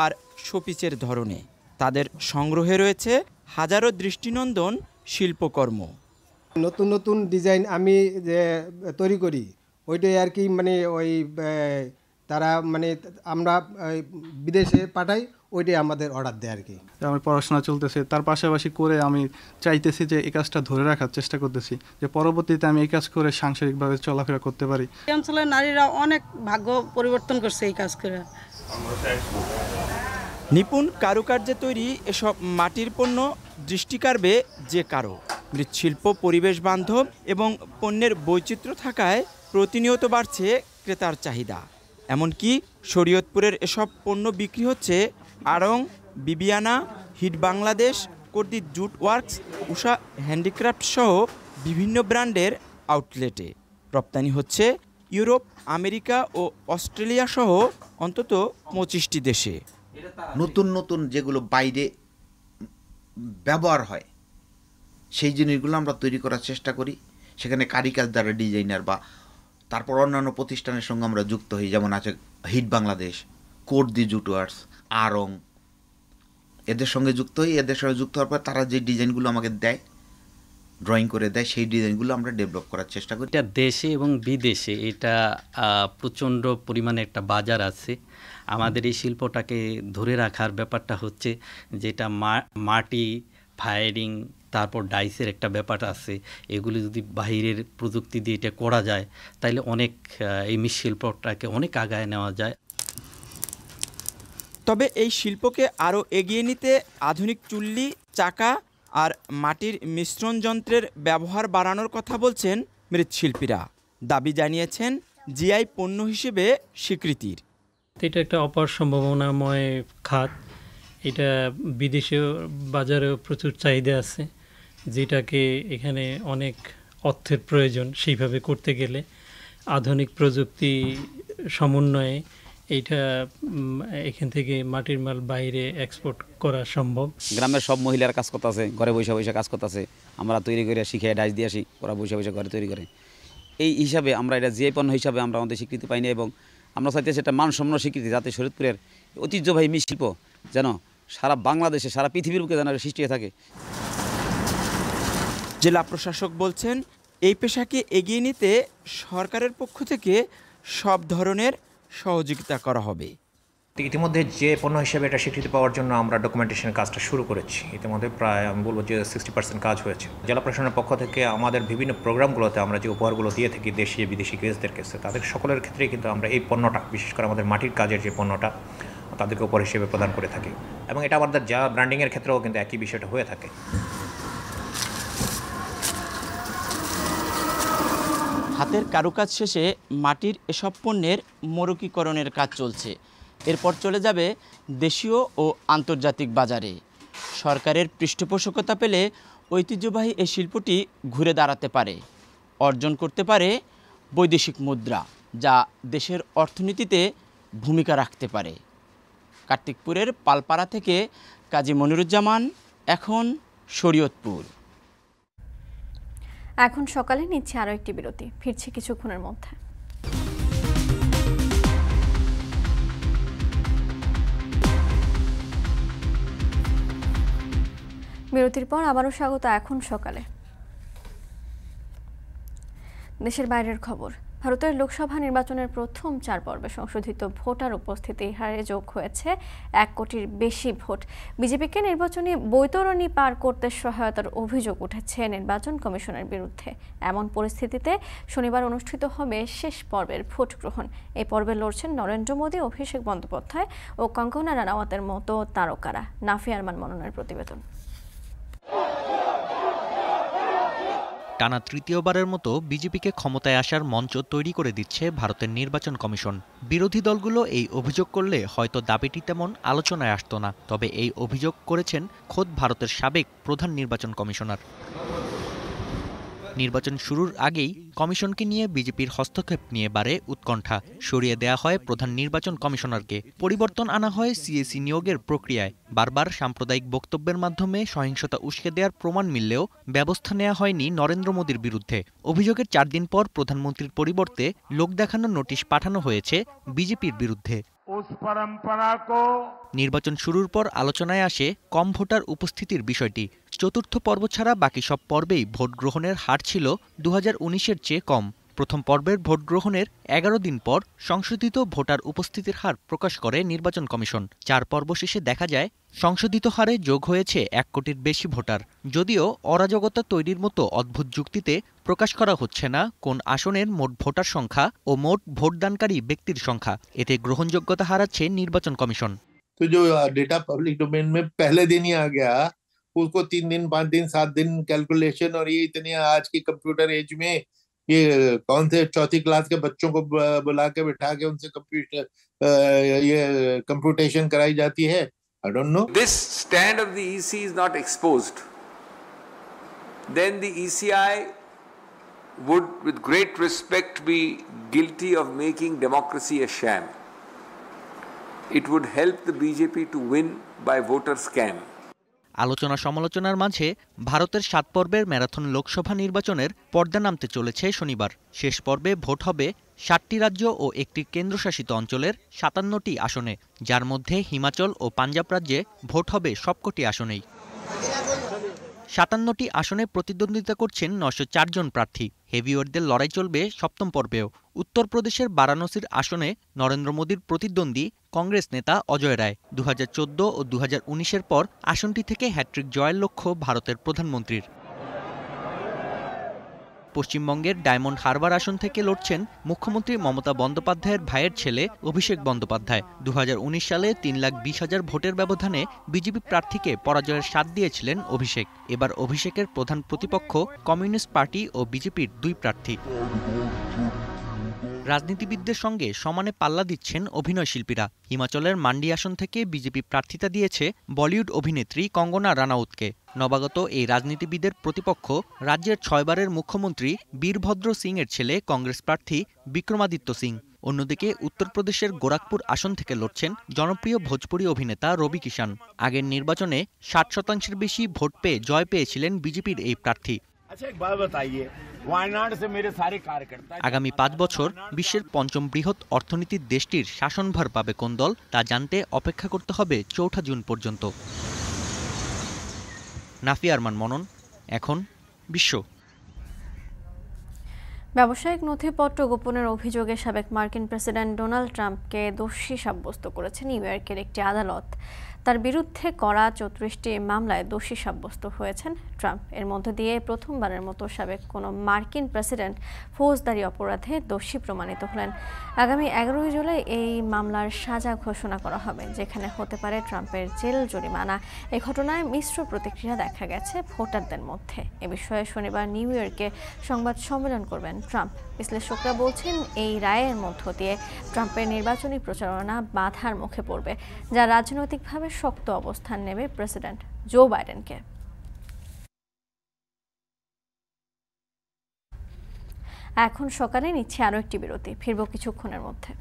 আর শোপিসের ধরনে। তাদের সংগ্রহে রয়েছে হাজারো দৃষ্টিনন্দন শিল্পকর্ম। নতুন নতুন ডিজাইন আমি যে তৈরি করি, ওইটাই আর কি, মানে ওই তারা মানে আমরা বিদেশে পাঠাই, ওইটাই আমাদের অর্ডার দেয় আর কি। আমার পড়াশোনা চলতেছে, তার পাশাপাশি করে আমি চাইতেছি যে এই কাজটা ধরে রাখার চেষ্টা করতেছি, যে পরবর্তীতে আমি এই কাজ করে সাংসারিকভাবে চলাফেরা করতে পারি। এই অঞ্চলের নারীরা অনেক ভাগ্য পরিবর্তন করছে এই কাজ করে। নিপুণ কারুকার্যে তৈরি এসব মাটির পণ্য দৃষ্টি কাড়বে যে কারো। মৃৎশিল্প পরিবেশ বান্ধব এবং পণ্যের বৈচিত্র্য থাকায় প্রতিনিয়ত বাড়ছে ক্রেতার চাহিদা। এমনকি শরীয়তপুরের এসব পণ্য বিক্রি হচ্ছে আড়ং, বিবিয়ানা, হিট বাংলাদেশ, কর্দিত জুট ওয়ার্কস, উষা হ্যান্ডিক্রাফট সহ বিভিন্ন ব্র্যান্ডের আউটলেটে। রপ্তানি হচ্ছে ইউরোপ, আমেরিকা ও অস্ট্রেলিয়া সহ অন্তত 25টি দেশে। নতুন নতুন যেগুলো বাইরে ব্যবহার হয় সেই জিনিসগুলো আমরা তৈরি করার চেষ্টা করি। সেখানে কারিকাজ দ্বারা ডিজাইনার বা তারপর অন্যান্য প্রতিষ্ঠানের সঙ্গে আমরা যুক্ত হই, যেমন আছে হিট বাংলাদেশ, কোট দি জুটওয়ার্স, আরং, এদের সঙ্গে যুক্ত হই। এদের সঙ্গে যুক্ত হওয়ার পর তারা যে ডিজাইনগুলো আমাকে দেয়, ড্রয়িং করে দেয়, সেই ডিজাইনগুলো আমরা ডেভেলপ করার চেষ্টা করি। এটা দেশে এবং বিদেশে এটা প্রচণ্ড পরিমাণে একটা বাজার আছে। আমাদের এই শিল্পটাকে ধরে রাখার ব্যাপারটা হচ্ছে যেটা মাটি ফায়ারিং তারপর ডাইসের একটা ব্যাপার আছে, এগুলি যদি বাহিরের প্রযুক্তি দিয়ে এটা করা যায় তাহলে অনেক এই মৃৎশিল্পটাকে অনেক আগায় নেওয়া যায়। তবে এই শিল্পকে আরও এগিয়ে নিতে আধুনিক চুল্লি, চাকা আর মাটির মিশ্রণ যন্ত্রের ব্যবহার বাড়ানোর কথা বলছেন মৃৎশিল্পীরা। দাবি জানিয়েছেন জিআই পণ্য হিসেবে স্বীকৃতির। এটা একটা অপার সম্ভাবনাময় খাত, এটা বিদেশীয় বাজারেও প্রচুর চাহিদা আছে, যেটাকে এখানে অনেক অর্থের প্রয়োজন। সেইভাবে করতে গেলে আধুনিক প্রযুক্তি সমন্বয়ে এইটা এখান থেকে মাটির মাল বাইরে এক্সপোর্ট করা সম্ভব। গ্রামের সব মহিলারা কাজ করতেছে, ঘরে বসে বসে কাজ করতেছে, আমরা তৈরি করে শিখে ডাইস দিয়ে আসি, ওরা বসে বসে ঘরে তৈরি করে। এই হিসাবে আমরা এটা জিআই পণ্য হিসাবে আমরা আমাদের স্বীকৃতি পাইনি এবং আমরা চাইতেছি একটা মানসম্পন্ন স্বীকৃতি, যাতে শরীয়তপুরের ঐতিহ্যবাহী মৃৎশিল্প যেন সারা বাংলাদেশে, সারা পৃথিবীর বুকে যেন সৃষ্টি হয়ে থাকে। জেলা প্রশাসক বলছেন এই পেশাকে এগিয়ে নিতে সরকারের পক্ষ থেকে সব ধরনের সহযোগিতা করা হবে। ইতিমধ্যে যে পণ্য হিসেবে এটা স্বীকৃতি পাওয়ার জন্য আমরা ডকুমেন্টেশনের কাজটা শুরু করেছি। ইতিমধ্যে প্রায় আমি বলবো যে 60% কাজ হয়েছে। জেলা প্রশাসনের পক্ষ থেকে আমাদের বিভিন্ন প্রোগ্রামগুলোতে আমরা যে উপহারগুলো দিয়ে থাকি দেশি বিদেশি গেস্টদের কাছে, তাদের সকলের ক্ষেত্রেই কিন্তু আমরা এই পণ্যটা, বিশেষ করে আমাদের মাটির কাজের যে পণ্যটা, তাদেরকে উপহার হিসেবে প্রদান করে থাকি এবং এটা আমাদের যা ব্র্যান্ডিংয়ের ক্ষেত্রেও কিন্তু একই বিষয়টা হয়ে থাকে। হাতের কারুকাজ শেষে মাটির এসব পণ্যের মরুকীকরণের কাজ চলছে। এরপর চলে যাবে দেশীয় ও আন্তর্জাতিক বাজারে। সরকারের পৃষ্ঠপোষকতা পেলে ঐতিহ্যবাহী এই শিল্পটি ঘুরে দাঁড়াতে পারে, অর্জন করতে পারে বৈদেশিক মুদ্রা, যা দেশের অর্থনীতিতে ভূমিকা রাখতে পারে। কার্তিকপুরের পালপাড়া থেকে কাজী মনিরুজ্জামান, এখন শরীয়তপুর। এখন সকালে নিচ্ছে আরও একটি বিরতি, ফিরছি কিছুক্ষণের মধ্যে। বিরতির পর আবারও স্বাগত এখন সকালে। দেশের বাইরের খবর। ভারতের লোকসভা নির্বাচনের প্রথম 4 পর্বে সংশোধিত ভোটার উপস্থিতির হারে যোগ হয়েছে 1 কোটির বেশি ভোট। বিজেপিকে নির্বাচনী বৈতরণী পার করতে সহায়তার অভিযোগ উঠেছে নির্বাচন কমিশনের বিরুদ্ধে। এমন পরিস্থিতিতে শনিবার অনুষ্ঠিত হবে শেষ পর্বের ভোট গ্রহণ। এই পর্বে লড়ছেন নরেন্দ্র মোদী, অভিষেক বন্দ্যোপাধ্যায় ও কঙ্গনা রানাওয়াতের মতো তারকারা। নাফি আরমান মনোনয়নের প্রতিবেদন। টানা তৃতীয়বারের মতো বিজেপিকে ক্ষমতায় আসার মঞ্চ তৈরি করে দিচ্ছে ভারতের নির্বাচন কমিশন। বিরোধী দলগুলো এই অভিযোগ করলে হয়তো দাবিটি তেমন আলোচনায় আসতো না, তবে এই অভিযোগ করেছেন খোদ ভারতের সাবেক প্রধান নির্বাচন কমিশনার। নির্বাচন শুরুর আগেই কমিশনকে নিয়ে বিজেপির হস্তক্ষেপ নিয়ে বাড়ে উৎকণ্ঠা। সরিয়ে দেয়া হয় প্রধান নির্বাচন কমিশনারকে, পরিবর্তন আনা হয় সিএসি নিয়োগের প্রক্রিয়ায়। বারবার সাম্প্রদায়িক বক্তব্যের মাধ্যমে সহিংসতা উস্কে দেওয়ার প্রমাণ মিললেও ব্যবস্থা নেওয়া হয়নি নরেন্দ্র মোদীর বিরুদ্ধে। অভিযোগের 4 দিন পর প্রধানমন্ত্রীর পরিবর্তে লোক দেখানোর নোটিশ পাঠানো হয়েছে বিজেপির বিরুদ্ধে। নির্বাচন শুরুর পর আলোচনায় আসে কম ভোটার উপস্থিতির বিষয়টি। চতুর্থ পর্ব ছাড়া বাকি সব পর্বেই ভোট গ্রহণের হার ছিল 2019-এর চেয়ে কম। প্রথম পর্বের ভোট গ্রহণের 11 দিন পর সংশোধিত ভোটার উপস্থিতির হার প্রকাশ করে নির্বাচন কমিশন। 4 পর্ব শেষে দেখা যায় সংশোধিত হারে যোগ হয়েছে 1 কোটির বেশি ভোটার। যদিও অরাজকতা তৈরির মতো অদ্ভুত যুক্তিতে প্রকাশ করা হচ্ছে না কোন আসনের মোট ভোটার সংখ্যা ও মোট ভোটদানকারী ব্যক্তির সংখ্যা। এতে গ্রহণযোগ্যতা হারাচ্ছে নির্বাচন কমিশন। तो जो डेटा पब्लिक डोमेन में पहले दिन ही आ गया, उसको 3 दिन 5 दिन 7 दिन कैलकुलेशन, और ये इतने आज की कंप्यूटर एज में ये कौन से 4th क्लास के बच्चों को बुला के बिठा के उनसे ये कंप्यूटेशन कराई जाती है। I don't know. This stand of the EC is not exposed. Then the ECI would, with great respect, be guilty of making democracy a sham. It would help the BJP to win by voter scam. আলোচনা সমালোচনার মাঝে ভারতের 7 পর্বের ম্যারাথন লোকসভা নির্বাচনের পর্দা নামতে চলেছে শনিবার। শেষ পর্বে ভোট হবে 7টি রাজ্য ও একটি কেন্দ্রশাসিত অঞ্চলের 57টি আসনে, যার মধ্যে হিমাচল ও পাঞ্জাব রাজ্যে ভোট হবে সবকটি আসনেই। 57টি আসনে প্রতিদ্বন্দ্বিতা করছেন 904 জন প্রার্থী। হেভিওয়েটদের লড়াই চলবে 7ম পর্বেও। উত্তরপ্রদেশের বারাণসীর আসনে নরেন্দ্র মোদীর প্রতিদ্বন্দ্বী কংগ্রেস নেতা অজয় রায়। 2014 ও 2019-এর পর আসনটি থেকে হ্যাট্রিক জয়ের লক্ষ্য ভারতের প্রধানমন্ত্রীর। পশ্চিমবঙ্গের ডায়মন্ড হারবার আসন থেকে লড়ছেন মুখ্যমন্ত্রী মমতা বন্দ্যোপাধ্যায়ের ভাইয়ের ছেলে অভিষেক বন্দ্যোপাধ্যায়। 2019 সালে 3,20,000 ভোটের ব্যবধানে বিজেপি প্রার্থীকে পরাজয়ের স্বাদ দিয়েছিলেন অভিষেক। এবার অভিষেকের প্রধান প্রতিপক্ষ কমিউনিস্ট পার্টি ও বিজেপির 2 প্রার্থী। রাজনীতিবিদদের সঙ্গে সমানে পাল্লা দিচ্ছেন অভিনয় শিল্পীরা। হিমাচলের মান্ডি আসন থেকে বিজেপি প্রার্থিতা দিয়েছে বলিউড অভিনেত্রী কঙ্গনা রানাউতকে। নবাগত এই রাজনীতিবিদের প্রতিপক্ষ রাজ্যের 6 বারের মুখ্যমন্ত্রী বীরভদ্র সিং এর ছেলে কংগ্রেস প্রার্থী বিক্রমাদিত্য সিং। অন্যদিকে উত্তরপ্রদেশের গোরখপুর আসন থেকে লড়ছেন জনপ্রিয় ভোজপুরি অভিনেতা রবি কিষান। আগের নির্বাচনে 60% বেশি ভোট পেয়ে জয় পেয়েছিলেন বিজেপির এই প্রার্থী। আগামী 5 বছর বিশ্বের 5ম বৃহৎ অর্থনীতির দেশটির শাসনভার পাবে কোন দল, তা জানতে অপেক্ষা করতে হবে 4 জুন পর্যন্ত। নাফি আরমান মনন, এখন বিশ্ব। ব্যবসায়িক নথিপত্র গোপনের অভিযোগে সাবেক মার্কিন প্রেসিডেন্ট ডোনাল্ড ট্রাম্পকে দোষী সাব্যস্ত করেছে নিউ ইয়র্কের একটি আদালত। তার বিরুদ্ধে করা 34টি মামলায় দোষী সাব্যস্ত হয়েছেন ট্রাম্প। এর মধ্যে দিয়ে প্রথমবারের মতো সাবেক কোনো মার্কিন প্রেসিডেন্ট ফৌজদারি অপরাধে দোষী প্রমাণিত হলেন। আগামী 11 জুলাই এই মামলার সাজা ঘোষণা করা হবে, যেখানে হতে পারে ট্রাম্পের জেল জরিমানা। এই ঘটনায় মিশ্র প্রতিক্রিয়া দেখা গেছে ভোটারদের মধ্যে। এ বিষয়ে শনিবার নিউ ইয়র্কে সংবাদ সম্মেলন করবেন ট্রাম্প। বিশ্লেষকরা বলছেন এই রায়ের মধ্য দিয়ে ট্রাম্পের নির্বাচনী প্রচারণা বাধার মুখে পড়বে, যা রাজনৈতিকভাবে শক্ত অবস্থান নেবে প্রেসিডেন্ট জো বাইডেনকে। এখন সকালে নিচ্ছে আরও একটি বিরতি, ফিরব কিছুক্ষণের মধ্যে।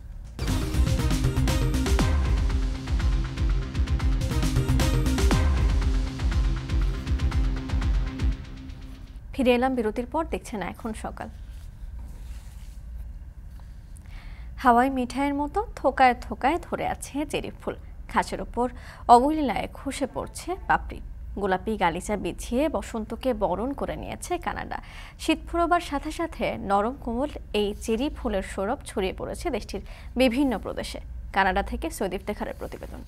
ফিরে এলাম বিরতির পর। দেখছেন এখন সকাল। হাওয়াই মিঠাইয়ের মতো থোকায় থোকায় ধরে আছে চেরি ফুল। ঘাসের ওপর অবলীলায় খসে পড়ছে পাপড়ি। গোলাপি গালিচা বিছিয়ে বসন্তকে বরণ করে নিয়েছে কানাডা। শীত ফুরোবার সাথে সাথে নরম কোমল এই চেরি ফুলের সৌরভ ছড়িয়ে পড়েছে দেশটির বিভিন্ন প্রদেশে। কানাডা থেকে সৈয়দ ইফতেখারের প্রতিবেদন।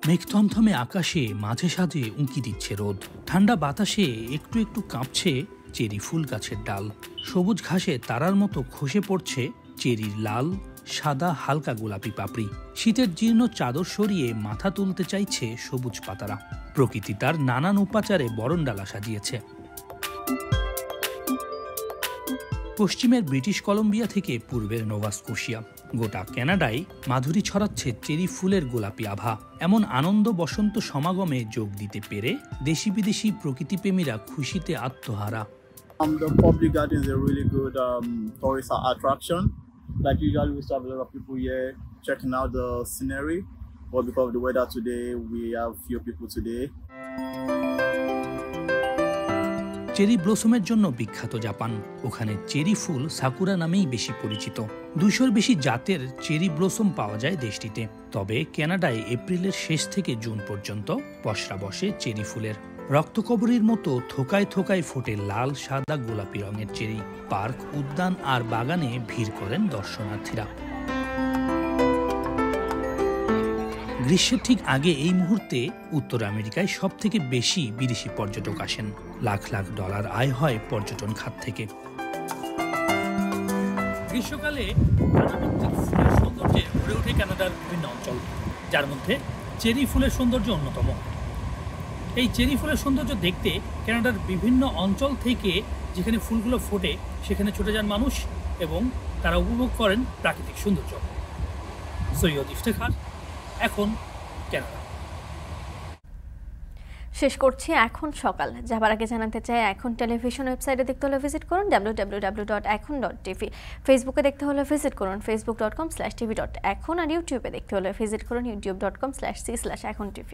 মেঘথমথমে আকাশে মাঝে সাঝে উঁকি দিচ্ছে রোদ। ঠান্ডা বাতাসে একটু একটু কাঁপছে চেরি ফুল গাছের ডাল। সবুজ ঘাসে তারার মতো খসে পড়ছে চেরির লাল, সাদা, হালকা গোলাপি পাপড়ি। শীতের জীর্ণ চাদর সরিয়ে মাথা তুলতে চাইছে সবুজ পাতারা। প্রকৃতি তার নানান উপাচারে বরণডালা সাজিয়েছে। পশ্চিমের ব্রিটিশ কলম্বিয়া থেকে পূর্বের নোভা স্কোশিয়া, গোটা কানাডায় মাধুরী ছড়াচ্ছে চেরি ফুলের গোলাপি আভা। এমন আনন্দ বসন্ত সমাগমে যোগ দিতে পেরে দেশি বিদেশি প্রকৃতিপ্রেমীরা খুশিতে আত্মহারা। The public garden is a really good tourist attraction. Like usually we still have a lot of people here checking out the scenery, but because of the weather today, we have few people today. Cherry ব্লসমের জন্য বিখ্যাত জাপান। ওখানে চেরি ফুল সাকুরা নামেই বেশি পরিচিত। 200-র বেশি জাতের চেরি ব্লসম পাওয়া যায় দেশটিতে। তবে কানাডায় এপ্রিলের শেষ থেকে জুন পর্যন্ত পসরা বসে চেরি ফুলের। রক্তকবরীর মতো থোকায় থোকায় ফোটে লাল, সাদা, গোলাপি রঙের চেরি। পার্ক, উদ্যান আর বাগানে ভিড় করেন দর্শনার্থীরা। গ্রীষ্মের ঠিক আগে এই মুহূর্তে উত্তর আমেরিকায় সব থেকে বেশি বিদেশি পর্যটক আসেন। লাখ লাখ ডলার আয় হয় পর্যটন খাত থেকে। গ্রীষ্মকালে নানাবিধ ফুলের সৌন্দর্যে ভরে ওঠে কানাডার বিভিন্ন অঞ্চল, যার মধ্যে চেরি ফুলের সৌন্দর্য অন্যতম। এই চেরি ফুলের সৌন্দর্য দেখতে কানাডার বিভিন্ন অঞ্চল থেকে যেখানে ফুলগুলো ফোটে সেখানে ছুটে যান মানুষ এবং তারা উপভোগ করেন প্রাকৃতিক সৌন্দর্য। সৈয়দ ইফতেখার, এখন কানাডা। শেষ করছি এখন সকাল। যাবার আগে জানাতে চাই এখন টেলিভিশন ওয়েবসাইটে দেখতে হলে ভিজিট করুন www.ekon.tv, ফেসবুকে দেখতে হলে ভিজিট করুন facebook.com/tv.ekon, আর ইউটিউবে দেখতে হলে ভিজিট করুন youtube.com/c/ekontv।